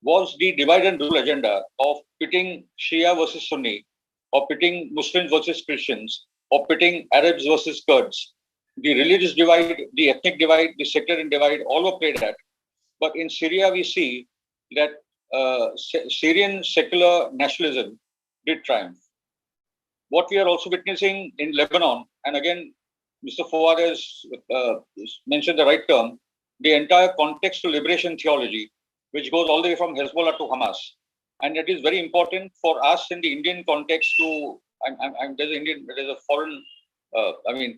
was the divide and rule agenda of pitting Shia versus Sunni, or pitting Muslims versus Christians, or pitting Arabs versus Kurds. The religious divide, the ethnic divide, the sectarian divide, all were played at. But in Syria, we see that Syrian secular nationalism did triumph. What we are also witnessing in Lebanon, and again, Mr. Fawad has mentioned the right term, the entire context to liberation theology, which goes all the way from Hezbollah to Hamas. And it is very important for us in the Indian context to, there's a foreign,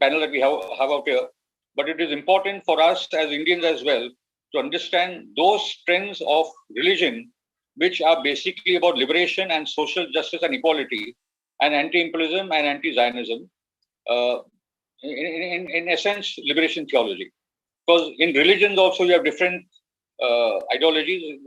panel that we have out here, but it is important for us as Indians as well to understand those trends of religion, which are basically about liberation and social justice and equality, and anti-imperialism and anti-Zionism. In essence, liberation theology. Because in religions also you have different ideologies.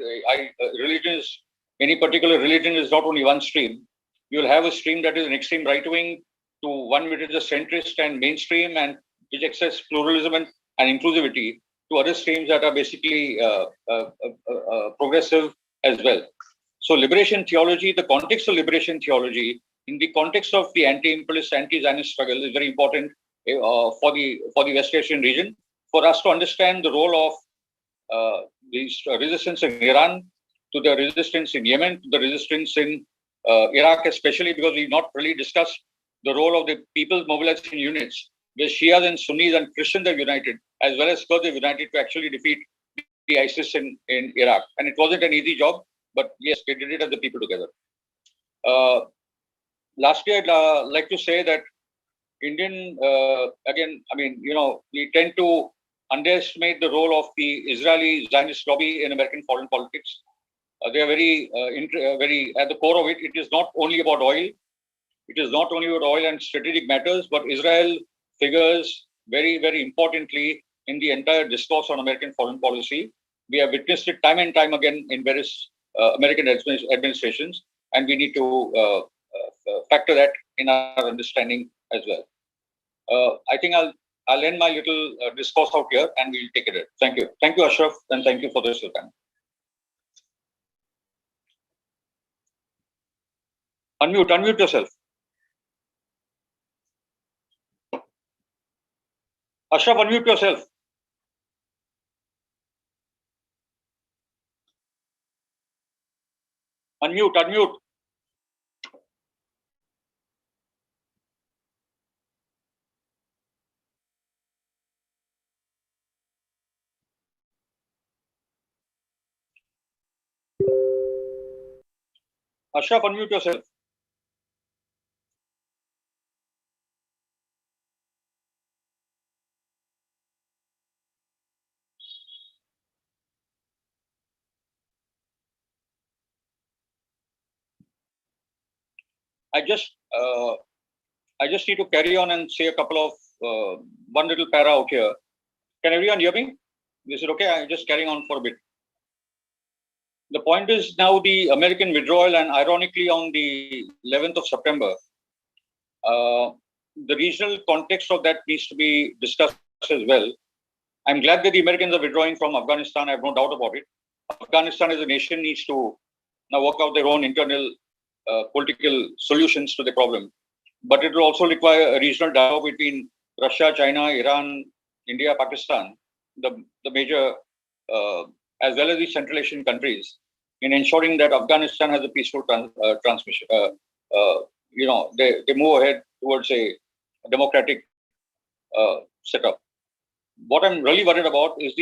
Any particular religion is not only one stream. You'll have a stream that is an extreme right-wing to one which is a centrist and mainstream and which accepts pluralism and inclusivity, to other streams that are basically progressive as well. So liberation theology, the context of liberation theology, in the context of the anti-imperialist, anti-Zionist struggle is very important for the West Asian region, for us to understand the role of these resistance in Iran, to the resistance in Yemen, to the resistance in Iraq, especially because we've not really discussed the role of the people's mobilization units, where Shias and Sunnis and Christians are united, as well as Kurds are united to actually defeat the ISIS in Iraq. And it wasn't an easy job, but yes, they did it as the people together. Lastly, I'd like to say that Indian, we tend to underestimate the role of the Israeli Zionist lobby in American foreign politics. They are very at the core of it. It is not only about oil. It is not only about oil and strategic matters, but Israel figures very, very importantly in the entire discourse on American foreign policy. We have witnessed it time and time again in various American administrations, and we need to factor that in our understanding as well. I think I'll end my little discourse out here, and we'll take it. Thank you. Thank you, Ashraf, and thank you for this time. Unmute yourself. Ashraf, unmute yourself. Unmute. Ashraf, unmute yourself. I just need to carry on and say a couple of one little para out here. Can everyone hear me? Is it okay? I'm just carrying on for a bit. The point is now the American withdrawal, and ironically on the 11th of September, the regional context of that needs to be discussed as well. I'm glad that the Americans are withdrawing from Afghanistan. I have no doubt about it. Afghanistan as a nation needs to now work out their own internal political solutions to the problem. But it will also require a regional dialogue between Russia, China, Iran, India, Pakistan, the major, as well as the Central Asian countries, in ensuring that Afghanistan has a peaceful transmission. They move ahead towards a democratic setup. What I'm really worried about is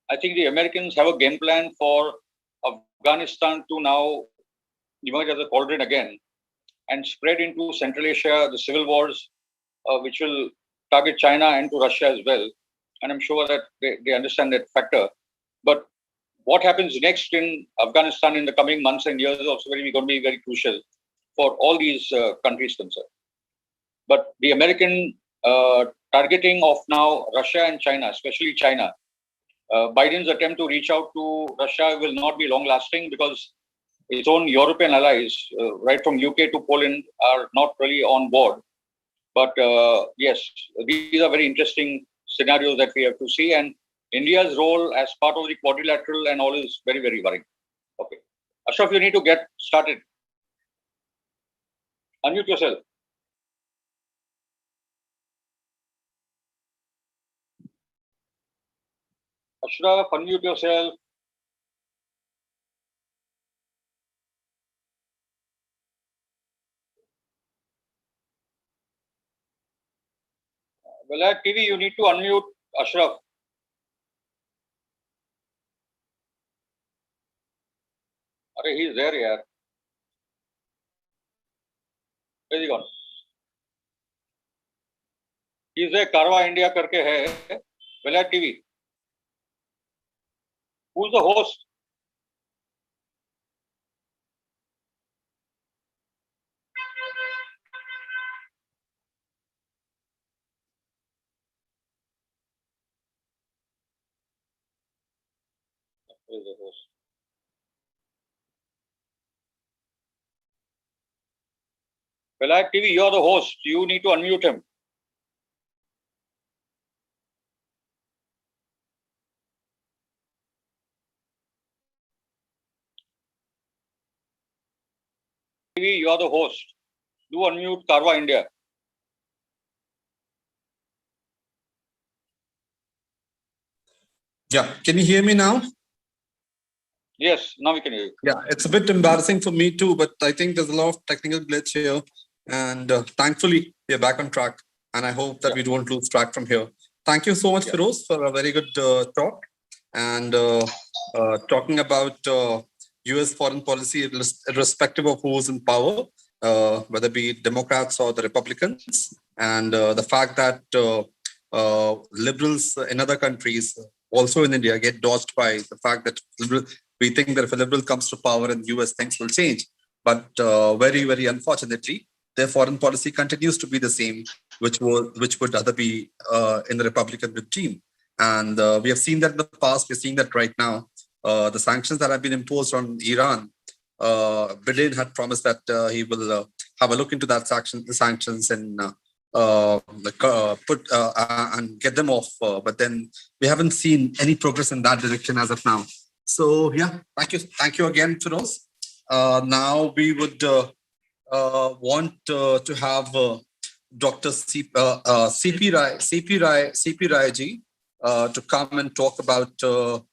I think the Americans have a game plan for Afghanistan to now emerge as a cauldron again and spread into Central Asia, the civil wars, which will target China and to Russia as well. And I'm sure that they understand that factor. But what happens next in Afghanistan in the coming months and years is also going to be very crucial for all these countries concerned. But the American targeting of now Russia and China, especially China, Biden's attempt to reach out to Russia will not be long lasting because its own European allies, right from UK to Poland, are not really on board. But yes, these are very interesting scenarios that we have to see. And India's role as part of the quadrilateral and all is very, very worrying. Okay. Ashraf, you need to get started. Unmute yourself. Ashraf, unmute yourself. Well, at TV, you need to unmute Ashraf. He's there, yaar. Where's he gone? He's there, Karwa India karke hai. Well, at TV. Who's the host? Who is the host? Well, TV, you're the host. You need to unmute him. TV, you're the host. Do unmute Karwa India. Yeah, can you hear me now? Yes, now we can hear you. Yeah, it's a bit embarrassing for me too, but I think there's a lot of technical glitch here. And thankfully, we're back on track. And I hope that we don't lose track from here. Thank you so much, Firoz, for a very good talk. And talking about US foreign policy, irrespective of who's in power, whether it be Democrats or the Republicans. And the fact that liberals in other countries, also in India, get dodged by the fact that we think that if a liberal comes to power in the US, things will change. But very, very unfortunately, their foreign policy continues to be the same, which would rather be in the Republican regime. And we have seen that in the past. We're seeing that right now. The sanctions that have been imposed on Iran, Biden had promised that he will have a look into the sanctions and and get them off. But then we haven't seen any progress in that direction as of now. So yeah, thank you again, Firoz. Now we would want to have Dr. CP Rai ji to come and talk about the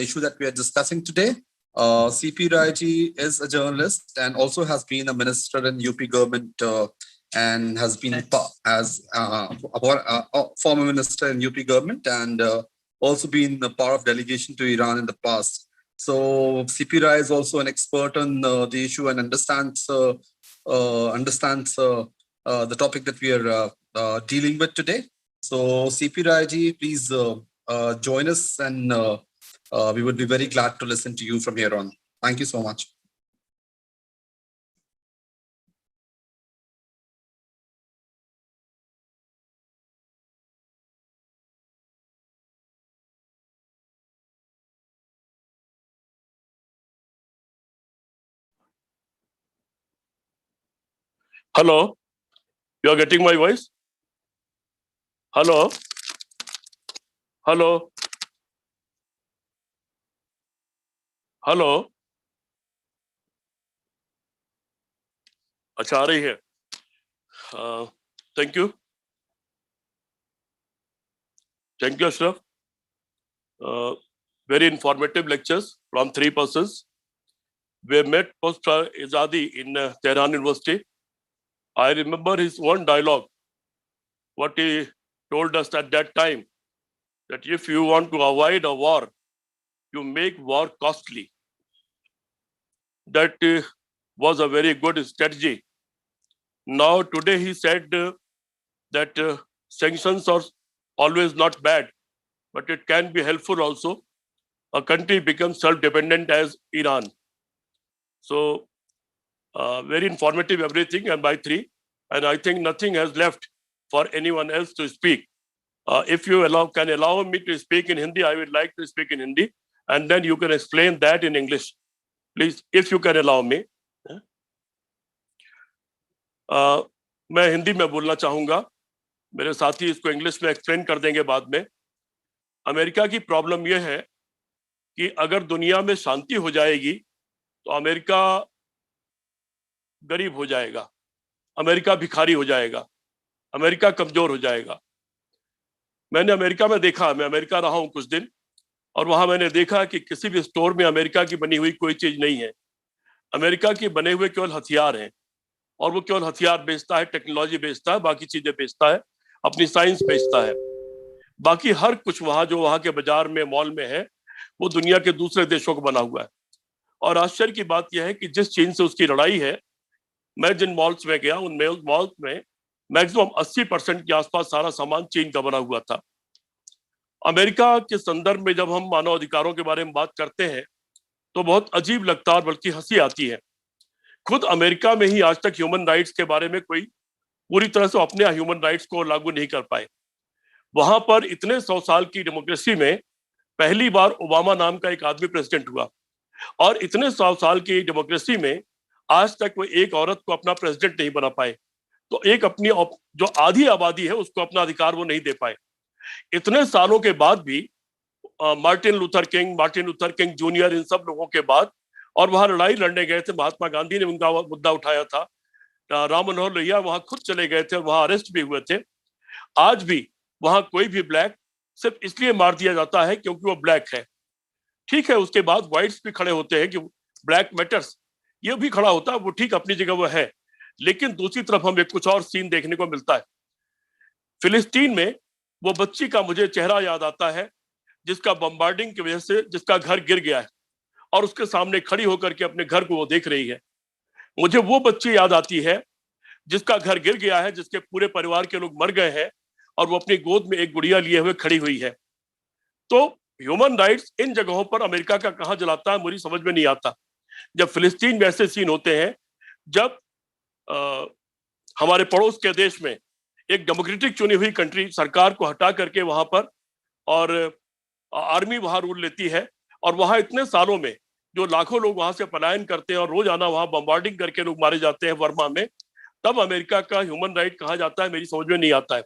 issue that we are discussing today. CP Rai ji is a journalist and also has been a minister in UP government and has been as a former minister in UP government and also been a part of delegation to Iran in the past. So CP Rai is also an expert on the issue and understands the topic that we are dealing with today. So CP Rai ji, please join us, and we would be very glad to listen to you from here on. Thank you so much. Hello, you are getting my voice? Hello, hello, hello. अच्छा आ रही है. Thank you. Thank you, Ashraf. Very informative lectures from three persons. We met Professor Izadi in Tehran University. I remember his one dialogue, what he told us at that time, that if you want to avoid a war, you make war costly. That was a very good strategy. Now today he said that sanctions are always not bad, but it can be helpful also. A country becomes self-dependent as Iran. So very informative everything, and by three, and I think nothing has left for anyone else to speak. If you can allow me to speak in Hindi, I would like to speak in Hindi, and then you can explain that in English, please, if you can allow me. मैं हिंदी में बोलना चाहूँगा, मेरे साथी इसको English में explain कर देंगे बाद में. अमेरिका की प्रॉब्लम यह है कि अगर दुनिया में शांति हो जाएगी तो अमेरिका गरीब हो जाएगा, अमेरिका भिखारी हो जाएगा, अमेरिका कमजोर हो जाएगा. मैंने अमेरिका में देखा, मैं अमेरिका रहा हूं कुछ दिन, और वहां मैंने देखा कि किसी भी स्टोर में अमेरिका की बनी हुई कोई चीज नहीं है. अमेरिका की बने हुए केवल हथियार हैं, और वो केवल हथियार बेचता है, टेक्नोलॉजी बेचता है, बाकी चीजें बेचता है, अपनी साइंस बेचता है. बाकी हर कुछ वहां जो वहां के बाजार में, मॉल में है, वो दुनिया के दूसरे देशों को बना हुआ है. और आश्चर्य की बात यह है कि जिस चीन से उसकी लड़ाई है, मैं जिन मॉल्स में गया, उन मॉल्स में मैक्सिमम 80% के आसपास सारा सामान चीन का बना हुआ था. अमेरिका के संदर्भ में जब हम मानव अधिकारों के बारे में बात करते हैं तो बहुत अजीब लगता है, बल्कि हंसी आती है. खुद अमेरिका में ही आज तक ह्यूमन राइट्स के बारे में कोई पूरी तरह से अपने ह्यूमन राइट्स को लागू नहीं कर पाए. वहां पर इतने 100 साल की डेमोक्रेसी में पहली बार ओबामा नाम का एक आदमी प्रेसिडेंट हुआ, और इतने 100 साल की डेमोक्रेसी में आज तक वो एक औरत को अपना प्रेसिडेंट नहीं बना पाए. तो एक अपनी जो आधी आबादी है उसको अपना अधिकार वो नहीं दे पाए. इतने सालों के बाद भी मार्टिन लूथर किंग जूनियर, इन सब लोगों के बाद, और वहां लड़ाई लड़ने गए थे, महात्मा गांधी ने उनका मुद्दा उठाया था, राम मनोहर लोहिया वहां खुद चले गए थे, वहां अरेस्ट भी हुए थे. आज भी वहां कोई भी ब्लैक सिर्फ इसलिए मार दिया जाता है क्योंकि वो ब्लैक है. ठीक है, उसके बाद व्हाइट्स भी खड़े होते हैं कि ब्लैक मैटर्स, ये भी खड़ा होता है, वो ठीक अपनी जगह वो है. लेकिन दूसरी तरफ हमें कुछ और सीन देखने को मिलता है. फिलिस्तीन में वो बच्ची का मुझे चेहरा याद आता है जिसका बम्बार्डिंग की वजह से जिसका घर गिर गया है, और उसके सामने खड़ी होकर के अपने घर को वो देख रही है. मुझे वो बच्ची याद आती है जिसका घर गिर गया है, जिसके पूरे परिवार के लोग मर गए हैं, और वो अपनी गोद में एक गुड़िया लिए हुए खड़ी हुई है. तो ह्यूमन राइट्स इन जगहों पर अमेरिका का कहां जलाता है, मुझे समझ में नहीं आता. जब फिलिस्तीन में ऐसे सीन होते हैं, जब हमारे पड़ोस के देश में एक डेमोक्रेटिक चुनी हुई कंट्री सरकार को हटा करके वहां पर, और आर्मी वहां रूल लेती है, और वहां इतने सालों में जो लाखों लोग वहां से पलायन करते हैं और रोजाना वहां बम्बार्डिंग करके लोग मारे जाते हैं वर्मा में, तब अमेरिका का ह्यूमन राइट कहा जाता है, मेरी समझ में नहीं आता है।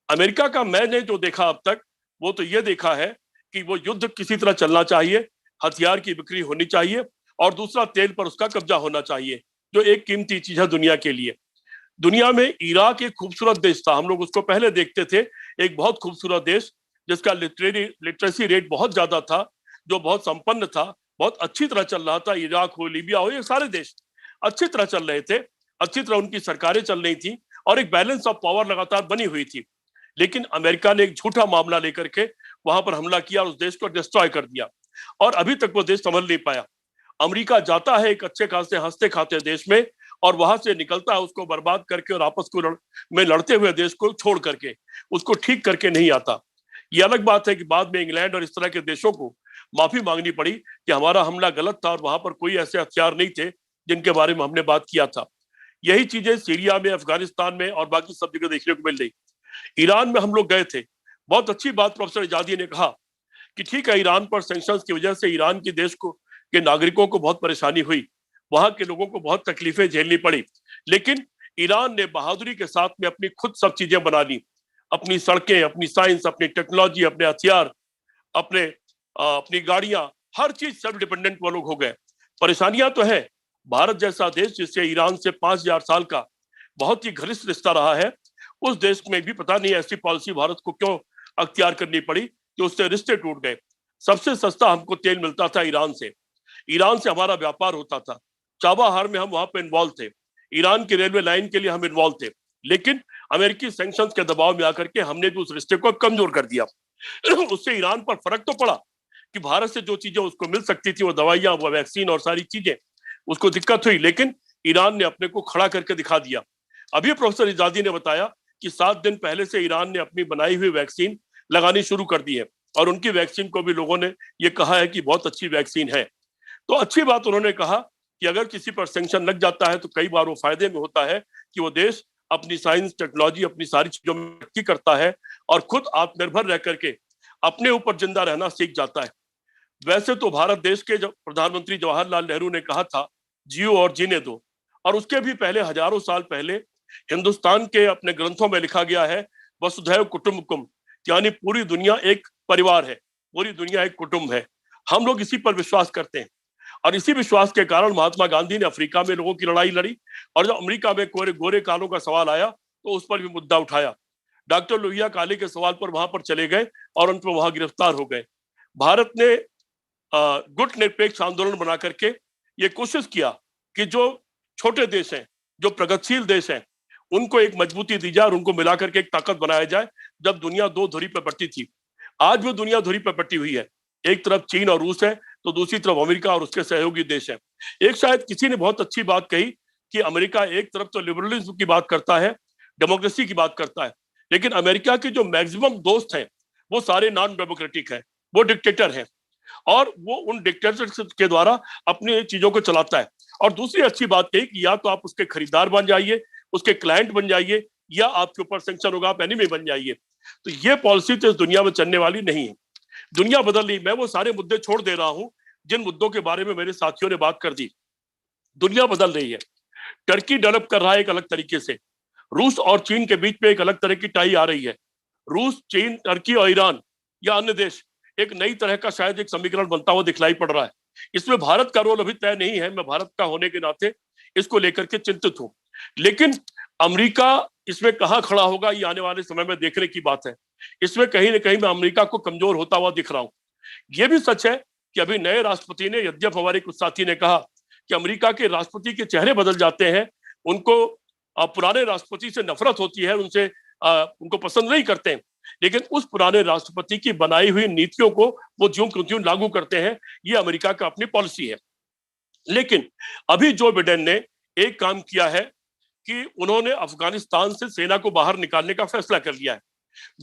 अमेरिका का मैंने जो देखा अब तक, वो तो ये देखा है कि वो युद्ध किसी तरह चलना चाहिए, हथियार की बिक्री होनी चाहिए, और दूसरा तेल पर उसका कब्जा होना चाहिए, जो एक कीमती चीज है दुनिया के लिए। दुनिया में इराक एक खूबसूरत देश था, हम लोग उसको पहले देखते थे, एक बहुत खूबसूरत देश जिसका लिटरेसी रेट बहुत ज्यादा था, जो बहुत संपन्न था, बहुत अच्छी तरह चल रहा था। इराक हो, लीबिया हो, ये सारे देश अच्छी तरह चल रहे थे, अच्छी तरह उनकी सरकारें चल रही थी, और एक बैलेंस ऑफ पावर लगातार बनी हुई थी। लेकिन अमेरिका ने एक झूठा मामला लेकर के वहां पर हमला किया और उस देश को डिस्ट्रॉय कर दिया, और अभी तक वो देश संभल नहीं पाया। अमेरिका जाता है एक अच्छे खासे हंसते खाते देश में, और वहां से निकलता है उसको बर्बाद करके, और आपस में लड़ते हुए देश को छोड़ करके उसको ठीक करके नहीं आता। ये अलग बात है कि बाद में इंग्लैंड और इस तरह के देशों को माफी मांगनी पड़ी कि हमारा हमला गलत था और वहां पर कोई ऐसे हथियार नहीं थे जिनके बारे में हमने बात किया था। यही चीजें सीरिया में, अफगानिस्तान में और बाकी सब जगह देखने को मिल रही। ईरान में हम लोग गए थे, बहुत अच्छी बात प्रोफेसर इजादी ने कहा कि ठीक है, ईरान पर सैंक्शंस की वजह से ईरान के देश को के नागरिकों को बहुत परेशानी हुई, वहां के लोगों को बहुत तकलीफें झेलनी पड़ी, लेकिन ईरान ने बहादुरी के साथ में अपनी खुद सब चीजें बना ली, अपनी सड़कें, अपनी साइंस, अपनी टेक्नोलॉजी, अपने हथियार, अपनी गाड़ियां, हर चीज सेल्फ डिपेंडेंट वो लोग हो गए। परेशानियां तो है, भारत जैसा देश जिससे ईरान से 5000 साल का बहुत ही घनिष्ठ रिश्ता रहा है, उस देश में भी पता नहीं ऐसी पॉलिसी भारत को क्यों अख्तियार करनी पड़ी कि उससे रिश्ते टूट गए। सबसे सस्ता हमको तेल मिलता था ईरान से हमारा व्यापार होता था, चाबाहार में हम वहां पे इन्वॉल्व थे, ईरान की रेलवे लाइन के लिए हम इन्वॉल्व थे, लेकिन अमेरिकी सैंक्शंस के दबाव में आकर के हमने भी उस रिश्ते को कमजोर कर दिया। उससे ईरान पर फर्क तो पड़ा कि भारत से जो चीजें उसको मिल सकती थी, वो दवाइयां, वो वैक्सीन और सारी चीजें, उसको दिक्कत हुई, लेकिन ईरान ने अपने को खड़ा करके दिखा दिया। अभी प्रोफेसर इजादी ने बताया कि 7 दिन पहले से ईरान ने अपनी बनाई हुई वैक्सीन लगानी शुरू कर दी है, और उनकी वैक्सीन को भी लोगों ने ये कहा है कि बहुत अच्छी वैक्सीन है। तो अच्छी बात उन्होंने कहा कि अगर किसी पर सैंक्शन लग जाता है तो कई बार वो फायदे में होता है कि वो देश अपनी साइंस, टेक्नोलॉजी, अपनी सारी चीजों में तरक्की करता है और खुद आत्मनिर्भर रह करके अपने ऊपर जिंदा रहना सीख जाता है। वैसे तो भारत देश के प्रधानमंत्री जवाहरलाल नेहरू ने कहा था जियो और जीने दो, और उसके भी पहले हजारों साल पहले हिंदुस्तान के अपने ग्रंथों में लिखा गया है वसुधैव कुटुंबकम, यानी पूरी दुनिया एक परिवार है, पूरी दुनिया एक कुटुंब है। हम लोग इसी पर विश्वास करते हैं, और इसी विश्वास के कारण महात्मा गांधी ने अफ्रीका में लोगों की लड़ाई लड़ी, और जब अमेरिका में गोरे कालों का सवाल आया तो उस पर भी मुद्दा उठाया। डॉक्टर लोहिया काले के सवाल पर वहां पर चले गए और उन पर वहां गिरफ्तार हो गए। भारत ने गुट निरपेक्ष आंदोलन बना करके ये कोशिश किया कि जो छोटे देश हैं, जो प्रगतिशील देश हैं, उनको एक मजबूती दी जाए और उनको मिलाकर के एक ताकत बनाया जाए। जब दुनिया दो धुरी पर बटी थी, आज वो दुनिया धुरी पर बटी हुई है, एक तरफ चीन और रूस है तो दूसरी तरफ अमेरिका और उसके सहयोगी देश है। एक शायद किसी ने बहुत अच्छी बात कही कि अमेरिका एक तरफ तो लिबरलिज्म की बात करता है, डेमोक्रेसी की बात करता है, लेकिन अमेरिका के जो मैक्सिमम दोस्त हैं वो सारे नॉन डेमोक्रेटिक हैं, वो डिक्टेटर हैं, और वो उन डिक्टेटरशिप के द्वारा अपनी चीजों को चलाता है। और दूसरी अच्छी बात कही कि या तो आप उसके खरीदार बन जाइए, उसके क्लाइंट बन जाइए, या आपके ऊपर सैंक्शन होगा, आप एनिमी बन जाइए। तो ये पॉलिसी तो इस दुनिया में चलने वाली नहीं है। दुनिया बदल रही। मैं वो सारे मुद्दे छोड़ दे रहा हूं जिन मुद्दों के बारे में मेरे साथियों ने बात कर दी। दुनिया बदल रही है, टर्की डेवलप कर रहा है एक अलग तरीके से, रूस और चीन के बीच में एक अलग तरह की टाई आ रही है। रूस, चीन, टर्की और ईरान या अन्य देश, एक नई तरह का शायद एक समीकरण बनता हुआ दिखलाई पड़ रहा है। इसमें भारत का रोल अभी तय नहीं है, मैं भारत का होने के नाते इसको लेकर के चिंतित हूं, लेकिन अमेरिका इसमें कहां खड़ा होगा ये आने वाले समय में देखने की बात है। इसमें कहीं ना कहीं मैं अमेरिका को कमजोर होता हुआ दिख रहा हूं। यह भी सच है कि अभी नए राष्ट्रपति ने, यद्यप हमारे कुछ साथी ने कहा कि अमेरिका के राष्ट्रपति के चेहरे बदल जाते हैं, उनको पुराने राष्ट्रपति से नफरत होती है, उनको पसंद नहीं करते हैं, लेकिन उस पुराने राष्ट्रपति की बनाई हुई नीतियों को वो ज्यों त्यों लागू करते हैं। ये अमेरिका का अपनी पॉलिसी है। लेकिन अभी जो बिडेन ने एक काम किया है कि उन्होंने अफगानिस्तान से सेना को बाहर निकालने का फैसला कर लिया है।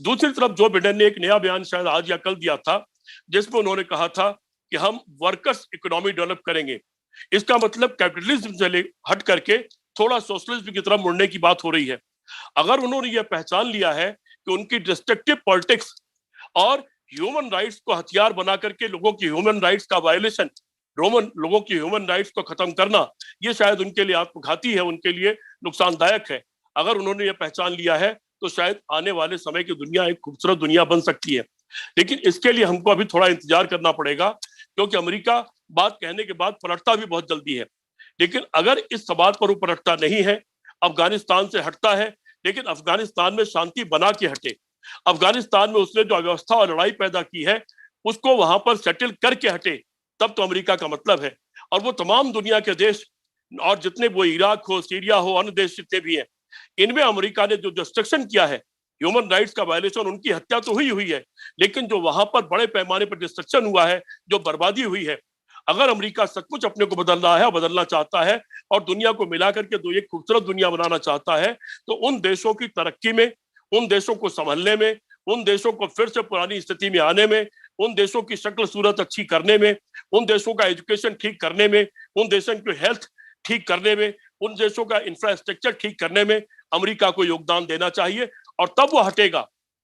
दूसरी तरफ जो बिडेन ने एक नया बयान शायद आज या कल दिया था, जिसमें उन्होंने कहा था कि हम वर्कर्स इकोनॉमी डेवलप करेंगे। इसका मतलब कैपिटलिज्म से हट करके थोड़ा सोशलिज्म की तरफ मुड़ने की बात हो रही है। अगर उन्होंने यह पहचान लिया है कि उनकी डिस्ट्रक्टिव पॉलिटिक्स और ह्यूमन राइट्स को हथियार बना करके लोगों की ह्यूमन राइट्स का वायलेशन, लोगों की ह्यूमन राइट्स को खत्म करना, ये शायद उनके लिए आत्मघाती है, उनके लिए नुकसानदायक है। अगर उन्होंने ये पहचान लिया है तो शायद आने वाले समय की दुनिया एक खूबसूरत दुनिया बन सकती है। लेकिन इसके लिए हमको अभी थोड़ा इंतजार करना पड़ेगा, क्योंकि अमेरिका बात कहने के बाद पलटता भी बहुत जल्दी है। लेकिन अगर इस बात पर वो पलटता नहीं है, अफगानिस्तान से हटता है, लेकिन अफगानिस्तान में शांति बना के हटे, अफगानिस्तान में उसने जो अव्यवस्था और लड़ाई पैदा की है उसको वहां पर सेटल करके हटे, तब तो अमेरिका का मतलब है। और वो तमाम दुनिया के देश और जितने वो इराक हो, सीरिया हो, अन्य देश जितने भी हैं, इनमें अमेरिका ने जो डिस्ट्रक्शन किया है, ह्यूमन राइट्स का वायलेशन, उनकी हत्या तो हुई है, लेकिन जो वहां पर बड़े पैमाने पर डिस्ट्रक्शन हुआ है, जो बर्बादी हुई है, अगर अमेरिका सचमुच अपने को बदल रहा है, बदलना चाहता है और दुनिया को मिला करके दो एक खूबसूरत दुनिया बनाना चाहता है, तो उन देशों की तरक्की में, उन देशों को संभलने में, उन देशों को फिर से पुरानी स्थिति में आने में, उन देशों की शक्ल सूरत अच्छी करने में, उन देशों का एजुकेशन ठीक करने में, उन देशों की हेल्थ ठीक करने में, उन देशों का इंफ्रास्ट्रक्चर ठीक करने में अमेरिका को योगदान देना चाहिए। और तब वो हटेगा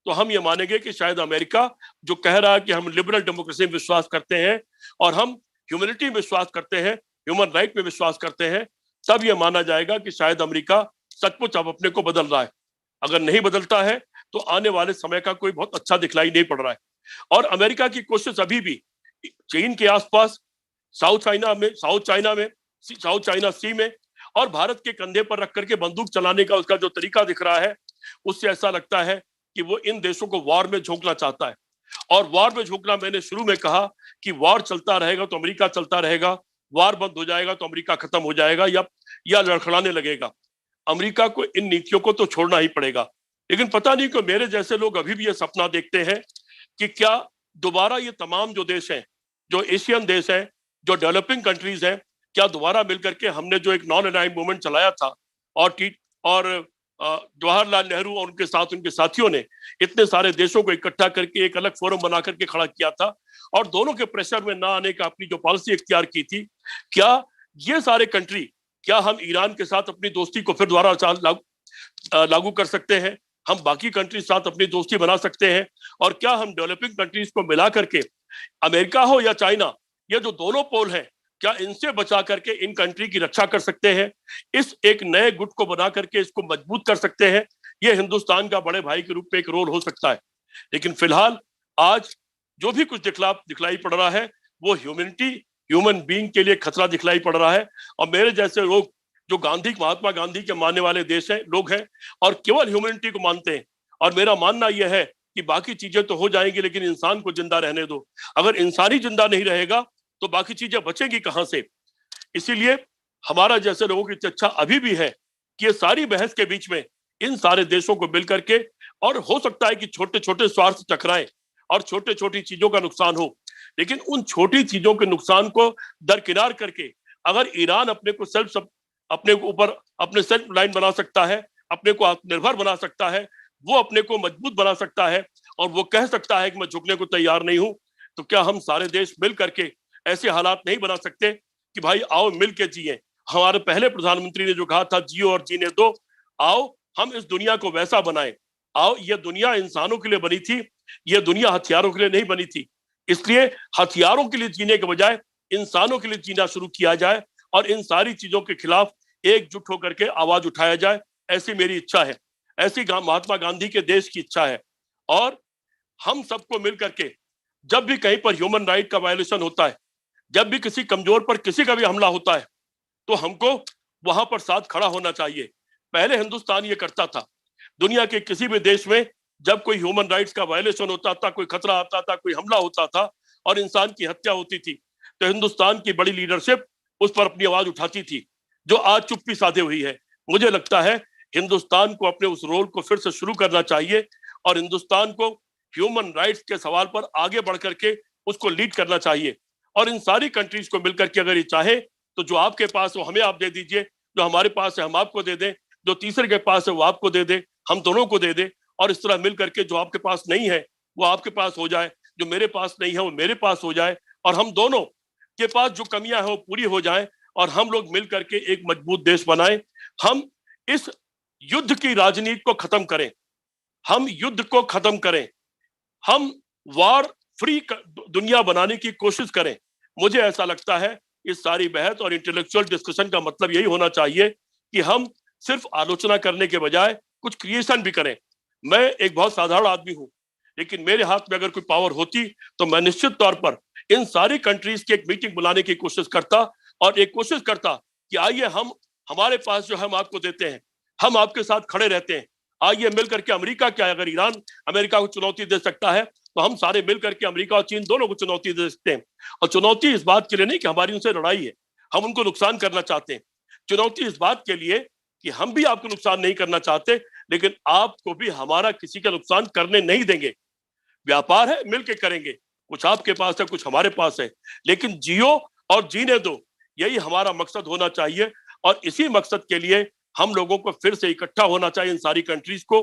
तो हम ये मानेंगे कि शायद अमेरिका जो कह रहा है कि हम लिबरल डेमोक्रेसी में विश्वास करते हैं और हम ह्यूमैनिटी में विश्वास करते हैं, ह्यूमन राइट में विश्वास करते हैं, तब ये माना जाएगा कि शायद अमेरिका सचमुच अब अपने को बदल रहा है। अगर नहीं बदलता है तो आने वाले समय का कोई बहुत अच्छा दिखलाई नहीं पड़ रहा है। और अमेरिका की कोशिश अभी भी चीन के आसपास, साउथ चाइना सी में और भारत के कंधे पर रख करके बंदूक चलाने का उसका जो तरीका दिख रहा है, उससे ऐसा लगता है कि वो इन देशों को वॉर में झोंकना चाहता है। और वॉर में झोंकना, मैंने शुरू में कहा कि वॉर चलता रहेगा तो अमेरिका चलता रहेगा, वॉर बंद हो जाएगा तो अमेरिका खत्म हो जाएगा या लड़खड़ाने लगेगा। अमेरिका को इन नीतियों को तो छोड़ना ही पड़ेगा। लेकिन पता नहीं क्यों मेरे जैसे लोग अभी भी ये सपना देखते हैं कि क्या दोबारा ये तमाम जो देश हैं, जो एशियन देश हैं, जो डेवलपिंग कंट्रीज हैं, क्या दोबारा मिलकर के हमने जो एक नॉन अलाइंड मूवमेंट चलाया था और जवाहरलाल नेहरू और उनके साथ उनके साथियों ने इतने सारे देशों को इकट्ठा करके एक अलग फोरम बना करके खड़ा किया था और दोनों के प्रेशर में ना आने का अपनी जो पॉलिसी इख्तियार की थी, क्या ये सारे कंट्री, क्या हम ईरान के साथ अपनी दोस्ती को फिर दोबारा लागू कर सकते हैं? हम बाकी कंट्रीज साथ अपनी दोस्ती बना सकते हैं? और क्या हम डेवलपिंग कंट्रीज को मिला करके, अमेरिका हो या चाइना, ये जो दोनों पोल हैं, क्या इनसे बचा करके इन कंट्री की रक्षा कर सकते हैं? इस एक नए गुट को बना करके इसको मजबूत कर सकते हैं? ये हिंदुस्तान का बड़े भाई के रूप में एक रोल हो सकता है। लेकिन फिलहाल आज जो भी कुछ दिखलाई पड़ रहा है वो ह्यूमन बीइंग के लिए खतरा दिखलाई पड़ रहा है। और मेरे जैसे लोग जो महात्मा गांधी के मानने वाले लोग हैं और केवल ह्यूमैनिटी को मानते हैं, और मेरा मानना यह है कि बाकी चीजें तो हो जाएंगी लेकिन इंसान को जिंदा रहने दो। अगर इंसान ही जिंदा नहीं रहेगा तो बाकी चीजें बचेंगी कहां से? इसीलिए हमारा जैसे लोगों की इच्छा अभी भी है कि ये सारी बहस के बीच में इन सारे देशों को मिल करके, और हो सकता है कि छोटे छोटे स्वार्थ टकराएं और छोटे छोटी चीजों का नुकसान हो, लेकिन उन छोटी चीजों के नुकसान को दरकिनार करके अगर ईरान अपने ऊपर अपने सेल्फ लाइन बना सकता है, अपने को आत्मनिर्भर बना सकता है, वो अपने को मजबूत बना सकता है और वो कह सकता है कि मैं झुकने को तैयार नहीं हूं, तो क्या हम सारे देश मिल करके ऐसे हालात नहीं बना सकते कि भाई आओ मिल के जिए? हमारे पहले प्रधानमंत्री ने जो कहा था, जियो और जीने दो, आओ हम इस दुनिया को वैसा बनाएं। आओ, ये दुनिया इंसानों के लिए बनी थी, ये दुनिया हथियारों के लिए नहीं बनी थी। इसलिए हथियारों के लिए जीने के बजाय इंसानों के लिए जीना शुरू किया जाए और इन सारी चीजों के खिलाफ एकजुट होकर के आवाज उठाया जाए, ऐसी मेरी इच्छा है, ऐसी महात्मा गांधी के देश की इच्छा है। और हम सबको मिलकर के जब भी कहीं पर ह्यूमन राइट का वायलेशन होता है, जब भी किसी कमजोर पर किसी का भी हमला होता है, तो हमको वहां पर साथ खड़ा होना चाहिए। पहले हिंदुस्तान ये करता था, दुनिया के किसी भी देश में जब कोई ह्यूमन राइट्स का वायलेशन होता था, कोई खतरा आता था, कोई हमला होता था और इंसान की हत्या होती थी, तो हिंदुस्तान की बड़ी लीडरशिप उस पर अपनी आवाज उठाती थी, जो आज चुप्पी साधे हुई है। मुझे लगता है हिंदुस्तान को अपने उस रोल को फिर से शुरू करना चाहिए और हिंदुस्तान को ह्यूमन राइट्स के सवाल पर आगे बढ़ करके उसको लीड करना चाहिए। और इन सारी कंट्रीज को मिलकर के अगर ये चाहे तो जो आपके पास हो हमें आप दे दीजिए, जो हमारे पास है हम आपको दे दें, जो तीसरे के पास है वो आपको दे दे, हम दोनों को दे दे, और इस तरह मिल करके जो आपके पास नहीं है वो आपके पास हो जाए, जो मेरे पास नहीं है वो मेरे पास हो जाए, और हम दोनों के पास जो कमियां हैं वो पूरी हो जाए और हम लोग मिल करके एक मजबूत देश बनाएं। हम इस युद्ध की राजनीति को खत्म करें, हम युद्ध को खत्म करें, हम वार फ्री दुनिया बनाने की कोशिश करें। मुझे ऐसा लगता है इस सारी बहस और इंटेलेक्चुअल डिस्कशन का मतलब यही होना चाहिए कि हम सिर्फ आलोचना करने के बजाय कुछ क्रिएशन भी करें। मैं एक बहुत साधारण आदमी हूं, लेकिन मेरे हाथ में अगर कोई पावर होती तो मैं निश्चित तौर पर इन सारी कंट्रीज की एक मीटिंग बुलाने की कोशिश करता और एक कोशिश करता कि आइए हम, हमारे पास जो हम आपको देते हैं, हम आपके साथ खड़े रहते हैं, आइए मिलकर के अमेरिका, क्या अगर ईरान अमेरिका को चुनौती दे सकता है तो हम सारे मिलकर के अमेरिका और चीन दोनों को चुनौती दे सकते हैं। और चुनौती इस बात के लिए नहीं कि हमारी उनसे लड़ाई है, हम उनको नुकसान करना चाहते हैं। चुनौती इस बात के लिए कि हम भी आपको नुकसान नहीं करना चाहते, लेकिन आपको भी हमारा किसी का नुकसान करने नहीं देंगे। व्यापार है, मिलके करेंगे, कुछ आपके पास है कुछ हमारे पास है, लेकिन जियो और जीने दो, यही हमारा मकसद होना चाहिए। और इसी मकसद के लिए हम लोगों को फिर से इकट्ठा होना चाहिए, इन सारी कंट्रीज को।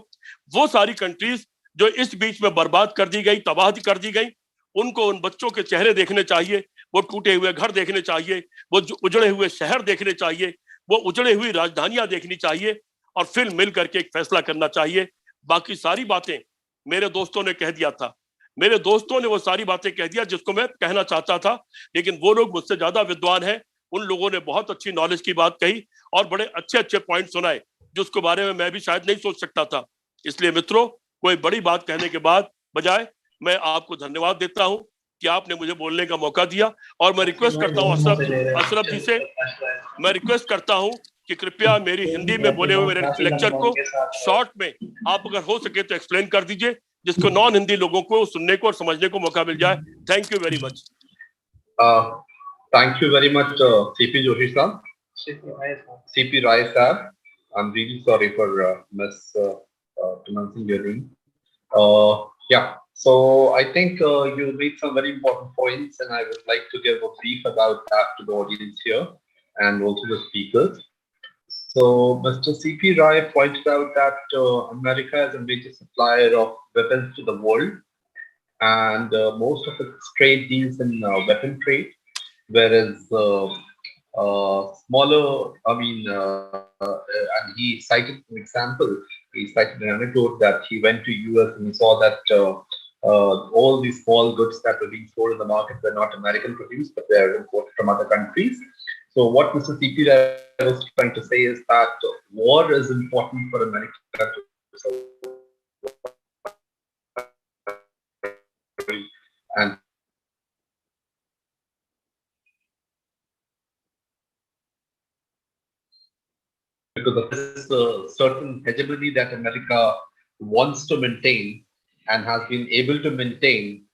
वो सारी कंट्रीज जो इस बीच में बर्बाद कर दी गई, तबाह कर दी गई, उनको उन बच्चों के चेहरे देखने चाहिए, वो टूटे हुए घर देखने चाहिए, वो उजड़े हुए शहर देखने चाहिए, वो उजड़े हुई राजधानियां देखनी चाहिए और फिर मिल करके एक फैसला करना चाहिए। बाकी सारी बातें मेरे दोस्तों ने कह दिया था, मेरे दोस्तों ने वो सारी बातें कह दिया जिसको मैं कहना चाहता था, लेकिन वो लोग मुझसे ज्यादा विद्वान हैं, उन लोगों ने बहुत अच्छी नॉलेज की बात कही और बड़े अच्छे अच्छे पॉइंट सुनाए जिसके बारे में मैं भी शायद नहीं सोच सकता था। इसलिए मित्रों, कोई बड़ी बात कहने के बाद बजाय मैं आपको धन्यवाद देता हूं कि आपने मुझे बोलने का मौका दिया। और मैं रिक्वेस्ट करता हूं अशरफ जी से, मैं रिक्वेस्ट करता हूं कि कृपया मेरी हिंदी में बोले हुए मेरे लेक्चर को शॉर्ट में आप अगर हो सके तो एक्सप्लेन कर दीजिए, जिसको नॉन हिंदी लोगों को सुनने को और समझने को मौका मिल जाए। Thank you very much. Thank you very much, CP Joshi sir. CP Rai sir. I'm really sorry for pronouncing your name. Yeah, so I think you made some very important points, and I would like to give a brief about that to the audience here and also the speakers. So Mr. CP Rai pointed out that America is a major supplier of weapons to the world, and most of its trade deals in weapon trade, whereas smaller, and he cited an example. He cited an anecdote that he went to US and he saw that all these small goods that were being sold in the market were not American produced, but they are imported from other countries. So what Mr. CP was trying to say is that war is important for America to survive, and because of this certain hegemony that America wants to maintain and has been able to maintain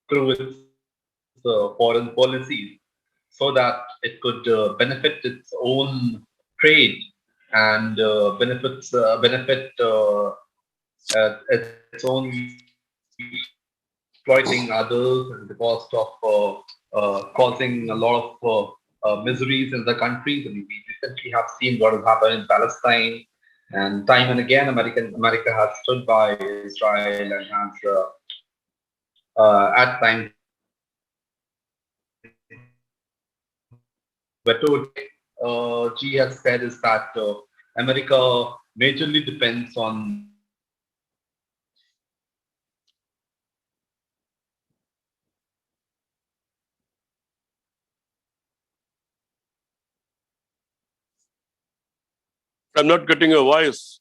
through its foreign policies, so that it could benefit its own trade and benefit its own exploiting others at the cost of causing a lot of miseries in the countries. I mean, we recently have seen what has happened in Palestine, and time and again, America has stood by Israel and has at times what G has said is that America majorly depends on I'm not getting your voice.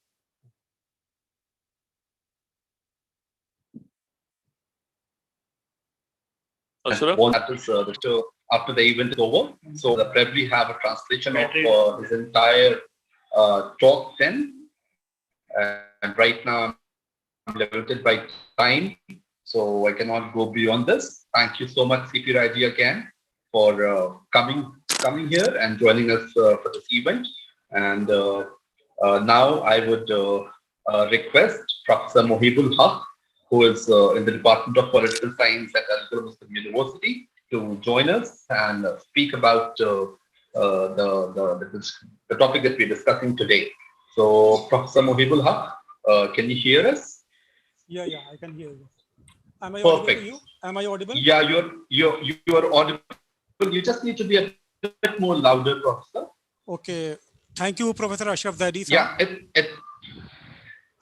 Ashraf? That is after the event is over. So they'll probably have a translation of his entire talk then. And right now I'm limited by time, so I cannot go beyond this. Thank you so much, CP Raji, again for coming here and joining us for this event. And now I would request Professor Mohibul Haq, who is in the Department of Political Science at Al Muslim University, to join us and speak about the topic that we're discussing today. So, Professor Mohibul Haq, can you hear us? Yeah, I can hear you. Am I Perfect. audible to you? Am I audible? Yeah, you are audible. You just need to be a bit more louder, Professor. Okay. Thank you, Professor Ashraf Zaidi. Yeah,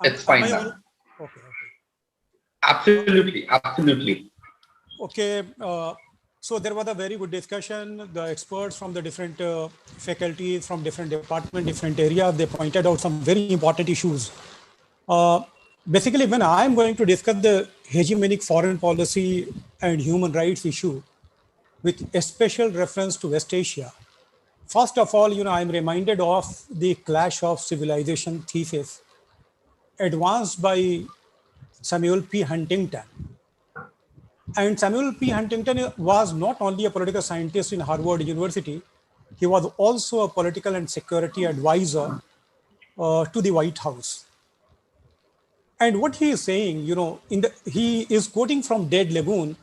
it's fine now. Okay. Absolutely, absolutely. Okay. So there was a very good discussion. The experts from the different faculties, from different departments, different areas, they pointed out some very important issues. Basically, when I'm going to discuss the hegemonic foreign policy and human rights issue with a special reference to West Asia, first of all, I'm reminded of the clash of civilization thesis advanced by Samuel P. Huntington. And Samuel P. Huntington was not only a political scientist in Harvard University, he was also a political and security advisor to the White House. And what he is saying, he is quoting from Dead Lagoon,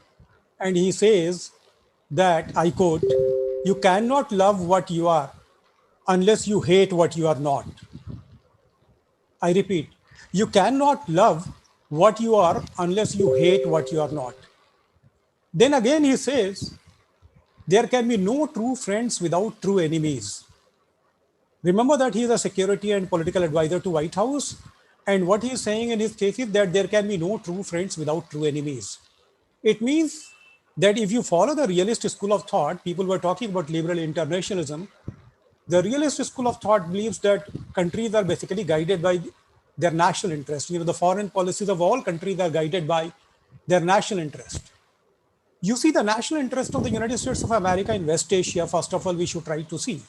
and he says that, I quote, "You cannot love what you are unless you hate what you are not." I repeat, you cannot love what you are unless you hate what you are not. Then again, he says, there can be no true friends without true enemies. Remember that he is a security and political advisor to White House. And what he is saying in his case is that there can be no true friends without true enemies. It means that if you follow the realist school of thought, people were talking about liberal internationalism. The realist school of thought believes that countries are basically guided by their national interest. The foreign policies of all countries are guided by their national interest. You see, the national interest of the United States of America in West Asia, first of all, we should try to see.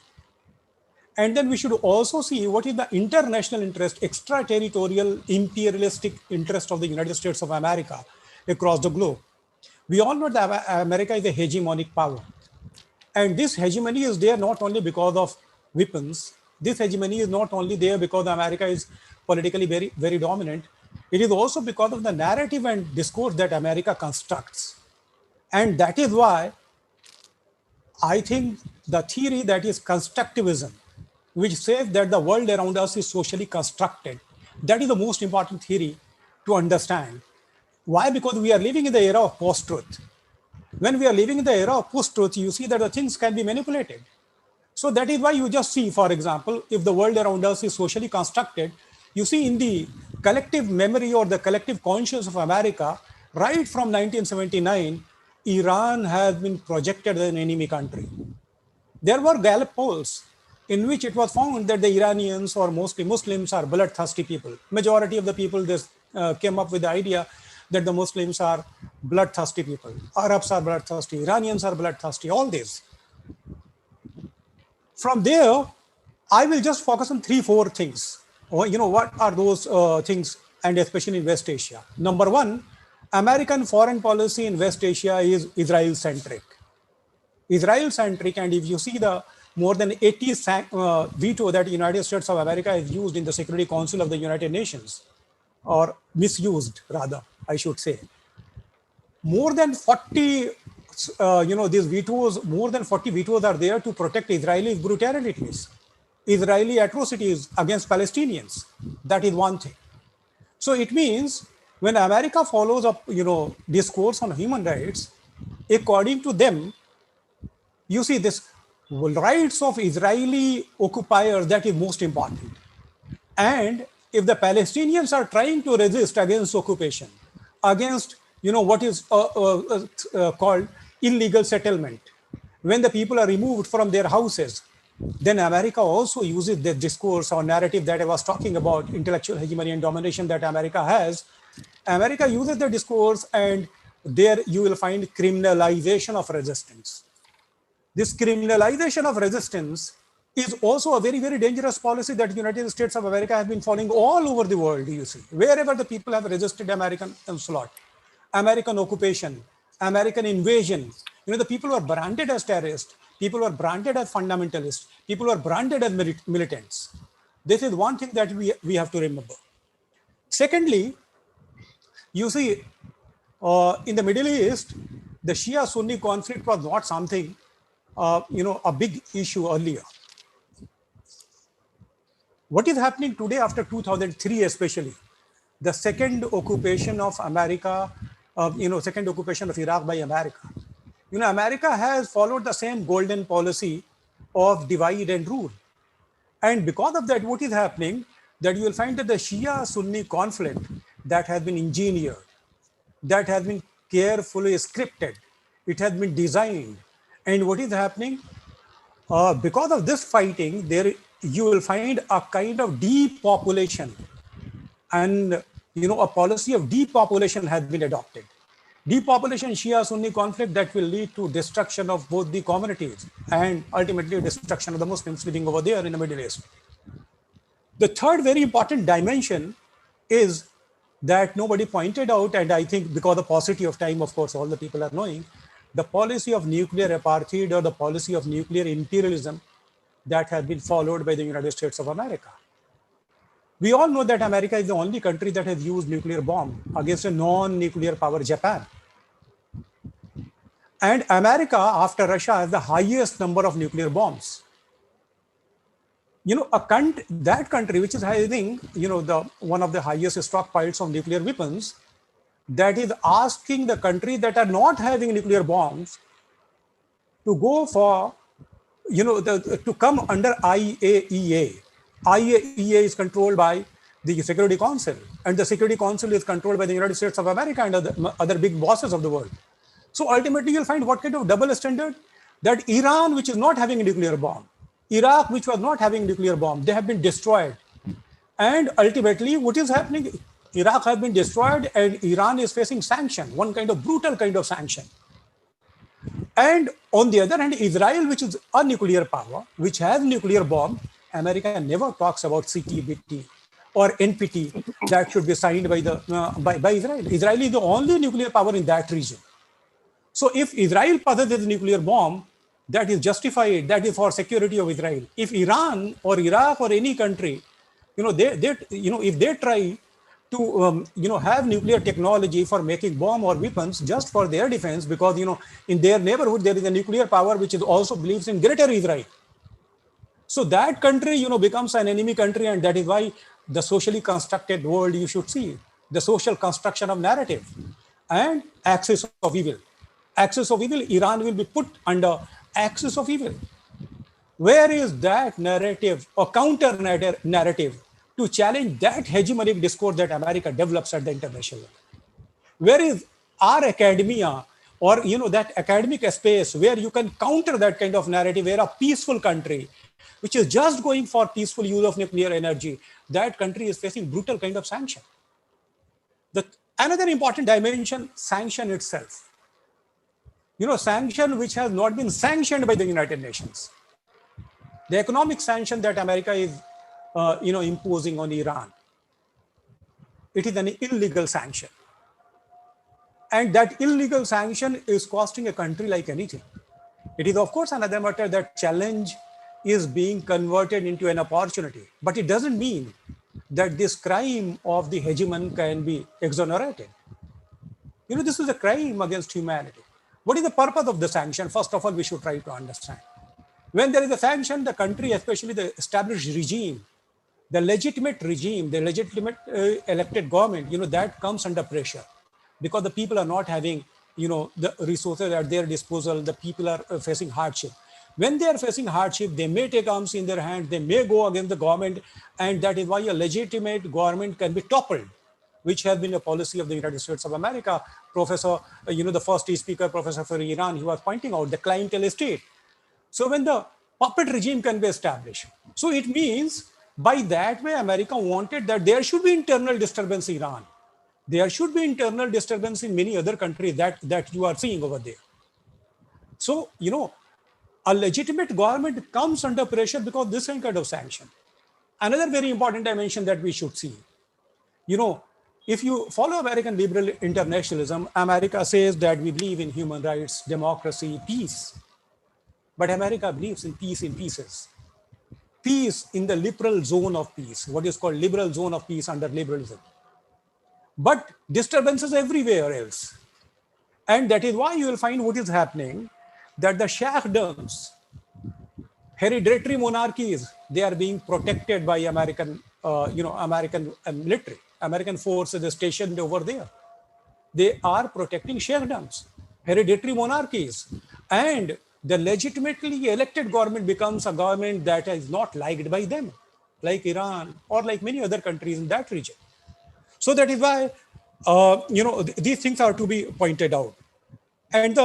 And then we should also see what is the international interest, extraterritorial, imperialistic interest of the United States of America across the globe. We all know that America is a hegemonic power. And this hegemony is there not only because of weapons. This hegemony is not only there because America is politically very, very dominant. It is also because of the narrative and discourse that America constructs. And that is why I think the theory that is constructivism, which says that the world around us is socially constructed, that is the most important theory to understand. Why? Because we are living in the era of post-truth. When we are living in the era of post-truth, you see that the things can be manipulated. So that is why you just see, for example, if the world around us is socially constructed, you see in the collective memory or the collective conscience of America, right from 1979, Iran has been projected as an enemy country. There were Gallup polls in which it was found that the Iranians or mostly Muslims are bloodthirsty people. Majority of the people came up with the idea that the Muslims are bloodthirsty people. Arabs are bloodthirsty, Iranians are bloodthirsty, all this. From there, I will just focus on 3-4 things. What are those things, and especially in West Asia? Number one, American foreign policy in West Asia is Israel-centric. Israel-centric, and if you see the more than 80 veto that the United States of America has used in the Security Council of the United Nations, or misused rather, I should say. More than 40, these vetoes, more than 40 vetoes are there to protect Israeli brutalities, Israeli atrocities against Palestinians. That is one thing. So it means when America follows up, discourse on human rights, according to them, you see this rights of Israeli occupiers, that is most important. And if the Palestinians are trying to resist against occupation, against what is called illegal settlement, when the people are removed from their houses, then America also uses the discourse or narrative that I was talking about, intellectual hegemony and domination that America has. America uses the discourse, and there you will find criminalization of resistance. This criminalization of resistance is also a very, very dangerous policy that the United States of America has been following all over the world, you see. Wherever the people have resisted American onslaught, American occupation, American invasion, the people were branded as terrorists, people were branded as fundamentalists, people were branded as militants. This is one thing that we have to remember. Secondly, you see, in the Middle East, the Shia-Sunni conflict was not something, a big issue earlier. What is happening today after 2003, especially the second occupation of America, second occupation of Iraq by America. America has followed the same golden policy of divide and rule. And because of that, what is happening, that you will find that the Shia-Sunni conflict that has been engineered, that has been carefully scripted, it has been designed. And what is happening? Because of this fighting, there you will find a kind of depopulation, and a policy of depopulation has been adopted. Depopulation, Shia-Sunni conflict that will lead to destruction of both the communities and ultimately destruction of the Muslims living over there in the Middle East. The third very important dimension is that nobody pointed out, and I think because of paucity of time, of course, all the people are knowing, the policy of nuclear apartheid or the policy of nuclear imperialism that has been followed by the United States of America. We all know that America is the only country that has used nuclear bomb against a non-nuclear power, Japan. And America, after Russia, has the highest number of nuclear bombs. That country which is having, one of the highest stockpiles of nuclear weapons, that is asking the countries that are not having nuclear bombs to go for, to come under IAEA. IAEA is controlled by the Security Council, and the Security Council is controlled by the United States of America and other big bosses of the world. So ultimately, you'll find what kind of double standard? That Iran, which is not having a nuclear bomb, Iraq, which was not having a nuclear bomb, they have been destroyed. And ultimately, what is happening? Iraq has been destroyed and Iran is facing sanction, one kind of brutal kind of sanction. And on the other hand, Israel, which is a nuclear power, which has nuclear bomb, America never talks about CTBT or NPT that should be signed by Israel. Israel is the only nuclear power in that region. So if Israel possesses a nuclear bomb, that is justified, that is for security of Israel. If Iran or Iraq or any country, if they try to have nuclear technology for making bomb or weapons just for their defense, because in their neighborhood there is a nuclear power which is also believes in greater Israel. So that country becomes an enemy country, and that is why the socially constructed world you should see, the social construction of narrative and axis of evil. Axis of evil, Iran will be put under axis of evil. Where is that narrative or counter narrative to challenge that hegemonic discourse that America develops at the international level? Where is our academia or that academic space where you can counter that kind of narrative, where a peaceful country which is just going for peaceful use of nuclear energy, that country is facing brutal kind of sanction. Another important dimension, sanction itself. Sanction which has not been sanctioned by the United Nations. The economic sanction that America is, imposing on Iran, it is an illegal sanction. And that illegal sanction is costing a country like anything. It is, of course, another matter that challenge is being converted into an opportunity. But it doesn't mean that this crime of the hegemon can be exonerated. This is a crime against humanity. What is the purpose of the sanction? First of all, we should try to understand. When there is a sanction, the country, especially the established regime, the legitimate regime, the legitimate elected government, that comes under pressure because the people are not having, the resources at their disposal. The people are facing hardship. When they are facing hardship, they may take arms in their hand, they may go against the government, and that is why a legitimate government can be toppled, which has been a policy of the United States of America. Professor, the first speaker, Professor Foriegn, he was pointing out the clientele state. So when the puppet regime can be established, so it means by that way, America wanted that there should be internal disturbance in Iran. There should be internal disturbance in many other countries that you are seeing over there. So, a legitimate government comes under pressure because of this kind of sanction. Another very important dimension that we should see, if you follow American liberal internationalism, America says that we believe in human rights, democracy, peace. But America believes in peace in pieces. Peace in the liberal zone of peace, what is called liberal zone of peace under liberalism. But disturbances everywhere else. And that is why you will find what is happening, that the shahdoms, hereditary monarchies, they are being protected by American, American military. American forces stationed over there. They are protecting shahdoms, hereditary monarchies. And the legitimately elected government becomes a government that is not liked by them, like Iran or like many other countries in that region. So that is why, these things are to be pointed out. And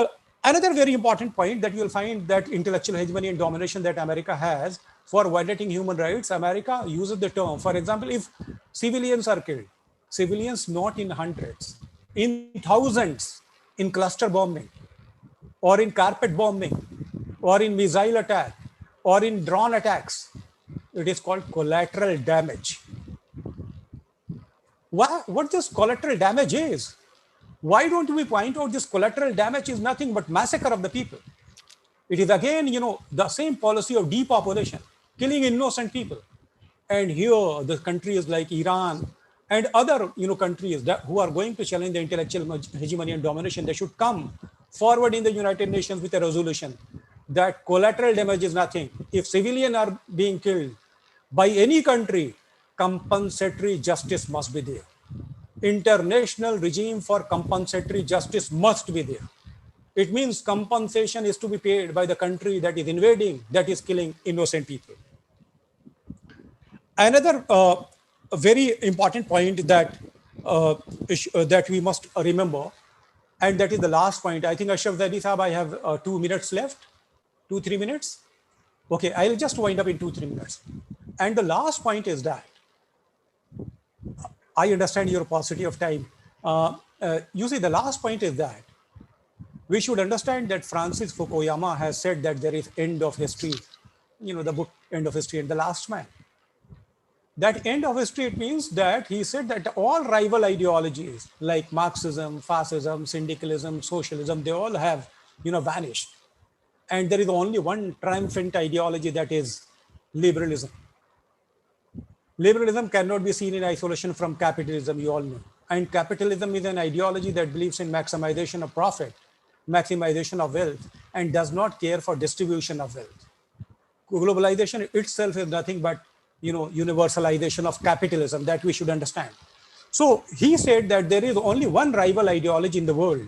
another very important point that you'll find that intellectual hegemony and domination that America has for violating human rights, America uses the term, for example, if civilians are killed, civilians not in hundreds, in thousands, in cluster bombing, or in carpet bombing, or in missile attack, or in drone attacks, it is called collateral damage. What this collateral damage is? Why don't we point out this collateral damage is nothing but massacre of the people? It is again, the same policy of depopulation, killing innocent people. And here, the countries like Iran and other, countries who are going to challenge the intellectual hegemony and domination, they should come forward in the United Nations with a resolution that collateral damage is nothing. If civilians are being killed by any country, compensatory justice must be there. International regime for compensatory justice must be there. It means compensation is to be paid by the country that is invading, that is killing innocent people. Another very important point that that we must remember, and that is the last point. I think Ashraf Zaidi Sahab, I have 2 minutes left, 2-3 minutes. Okay, I'll just wind up in 2-3 minutes. And the last point is that I understand your paucity of time. You see, the last point is that we should understand that Francis Fukuyama has said that there is end of history, the book End of History and the Last Man. That end of history, it means that he said that all rival ideologies like Marxism, fascism, syndicalism, socialism, they all have, vanished. And there is only one triumphant ideology, that is liberalism. Liberalism cannot be seen in isolation from capitalism, you all know. And capitalism is an ideology that believes in maximization of profit, maximization of wealth, and does not care for distribution of wealth. Globalization itself is nothing but, universalization of capitalism that we should understand. So he said that there is only one rival ideology in the world,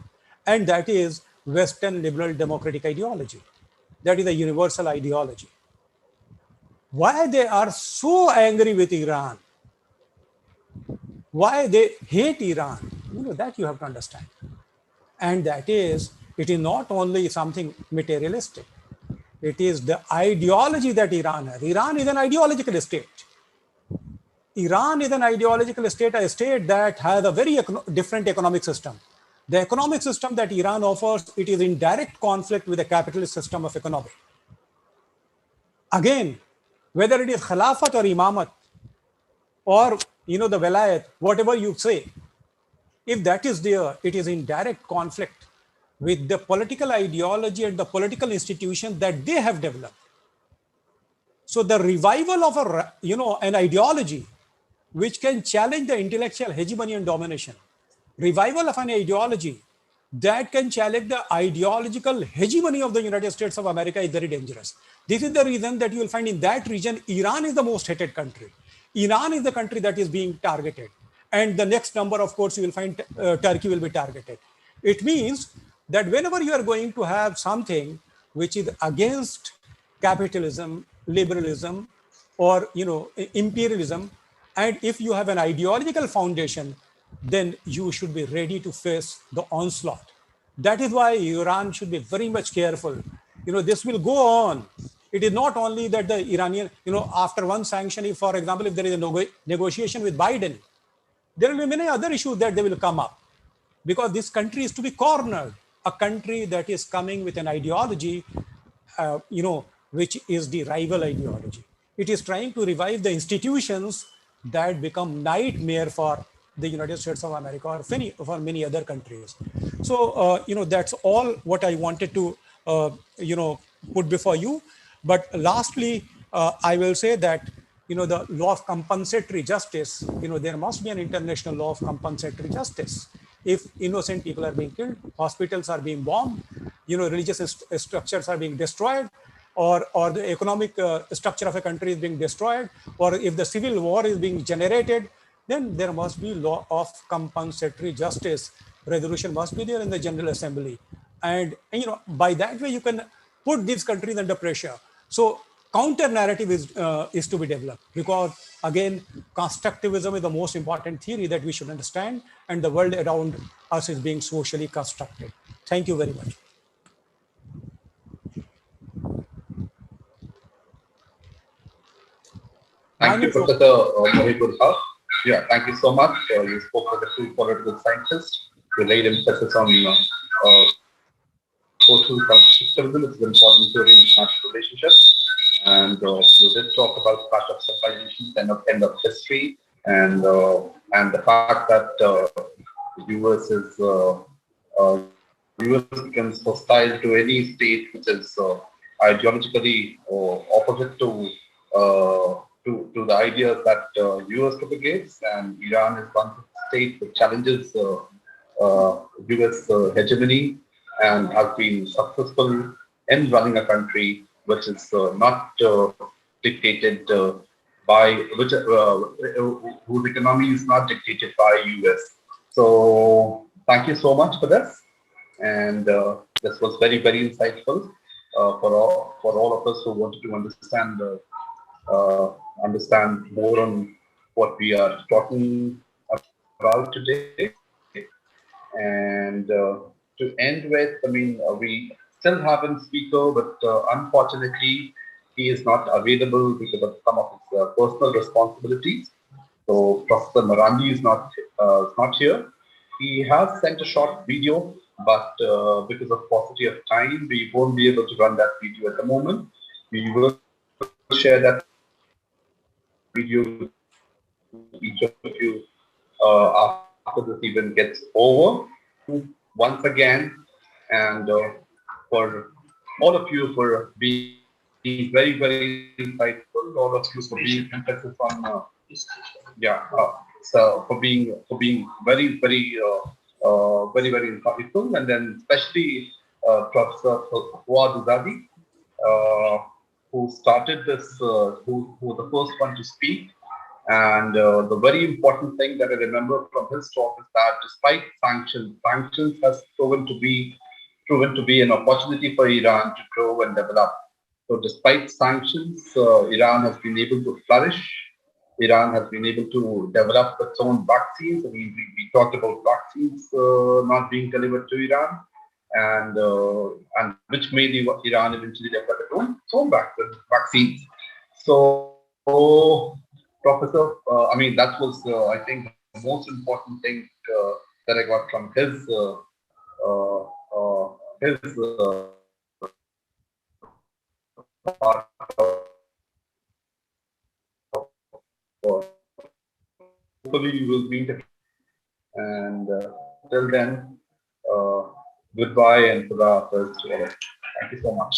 and that is Western liberal democratic ideology. That is a universal ideology. Why they are so angry with Iran, why they hate Iran, that you have to understand. And that is, it is not only something materialistic. It is the ideology that Iran has. Iran is an ideological state. Iran is an ideological state, a state that has a very different economic system. The economic system that Iran offers, it is in direct conflict with the capitalist system of economy. Again, whether it is Khilafat or Imamat or, the Velayat, whatever you say, if that is there, it is in direct conflict with the political ideology and the political institutions that they have developed. So the revival of an ideology which can challenge the intellectual hegemony and domination, revival of an ideology that can challenge the ideological hegemony of the United States of America is very dangerous. This is the reason that you will find in that region, Iran is the most hated country. Iran is the country that is being targeted. And the next number, of course, you will find Turkey will be targeted. It means that whenever you are going to have something which is against capitalism, liberalism, or imperialism, and if you have an ideological foundation, then you should be ready to face the onslaught. That is why Iran should be very much careful. This will go on. It is not only that the Iranian, after one sanction, if, for example, if there is a negotiation with Biden, there will be many other issues that they will come up, because this country is to be cornered. A country that is coming with an ideology, which is the rival ideology. It is trying to revive the institutions that become nightmare for the United States of America or for many other countries. So, that's all what I wanted to, put before you. But lastly, I will say that, the law of compensatory justice, there must be an international law of compensatory justice. If innocent people are being killed, hospitals are being bombed, religious structures are being destroyed, or the economic structure of a country is being destroyed, or if the civil war is being generated, then there must be law of compensatory justice. Resolution must be there in the General Assembly. And by that way, you can put these countries under pressure. So counter narrative is to be developed, because again, constructivism is the most important theory that we should understand, and the world around us is being socially constructed. Thank you very much. Thank you, Professor Mohibul Haq. Yeah, thank you so much. You spoke as a true political scientist. You laid emphasis on social constructivism. It's an important theory in international relationships. And you did talk about clash of civilizations and end of history, and the fact that the US becomes hostile to any state which is ideologically opposite to the ideas that US propagates, and Iran is one state that challenges US hegemony and has been successful in running a country which is not dictated by whose economy is not dictated by US. So thank you so much for this, and this was very, very insightful for all of us who wanted to understand more on what we are talking about today. And to end with, I mean, we still have a speaker, but unfortunately, he is not available because of some of his personal responsibilities. So Professor Marandi is not here. He has sent a short video, but because of paucity of time, we won't be able to run that video at the moment. We will share that video with each of you after this event gets over. Once again, and for all of you for being very, very insightful, all of you for being emphasis on so for being very, very insightful, and then especially Professor Fuad Uzadi, who started this, who was the first one to speak. And the very important thing that I remember from his talk is that despite sanctions has proven to be an opportunity for Iran to grow and develop. So despite sanctions, Iran has been able to flourish. Iran has been able to develop its own vaccines. I mean, we talked about vaccines not being delivered to Iran, and which made Iran eventually develop its own vaccines. So, Professor, I mean, that was, I think, the most important thing that I got from his part of, hopefully we will meet again. And till then, goodbye and Khuda Hafiz to all. Thank you so much.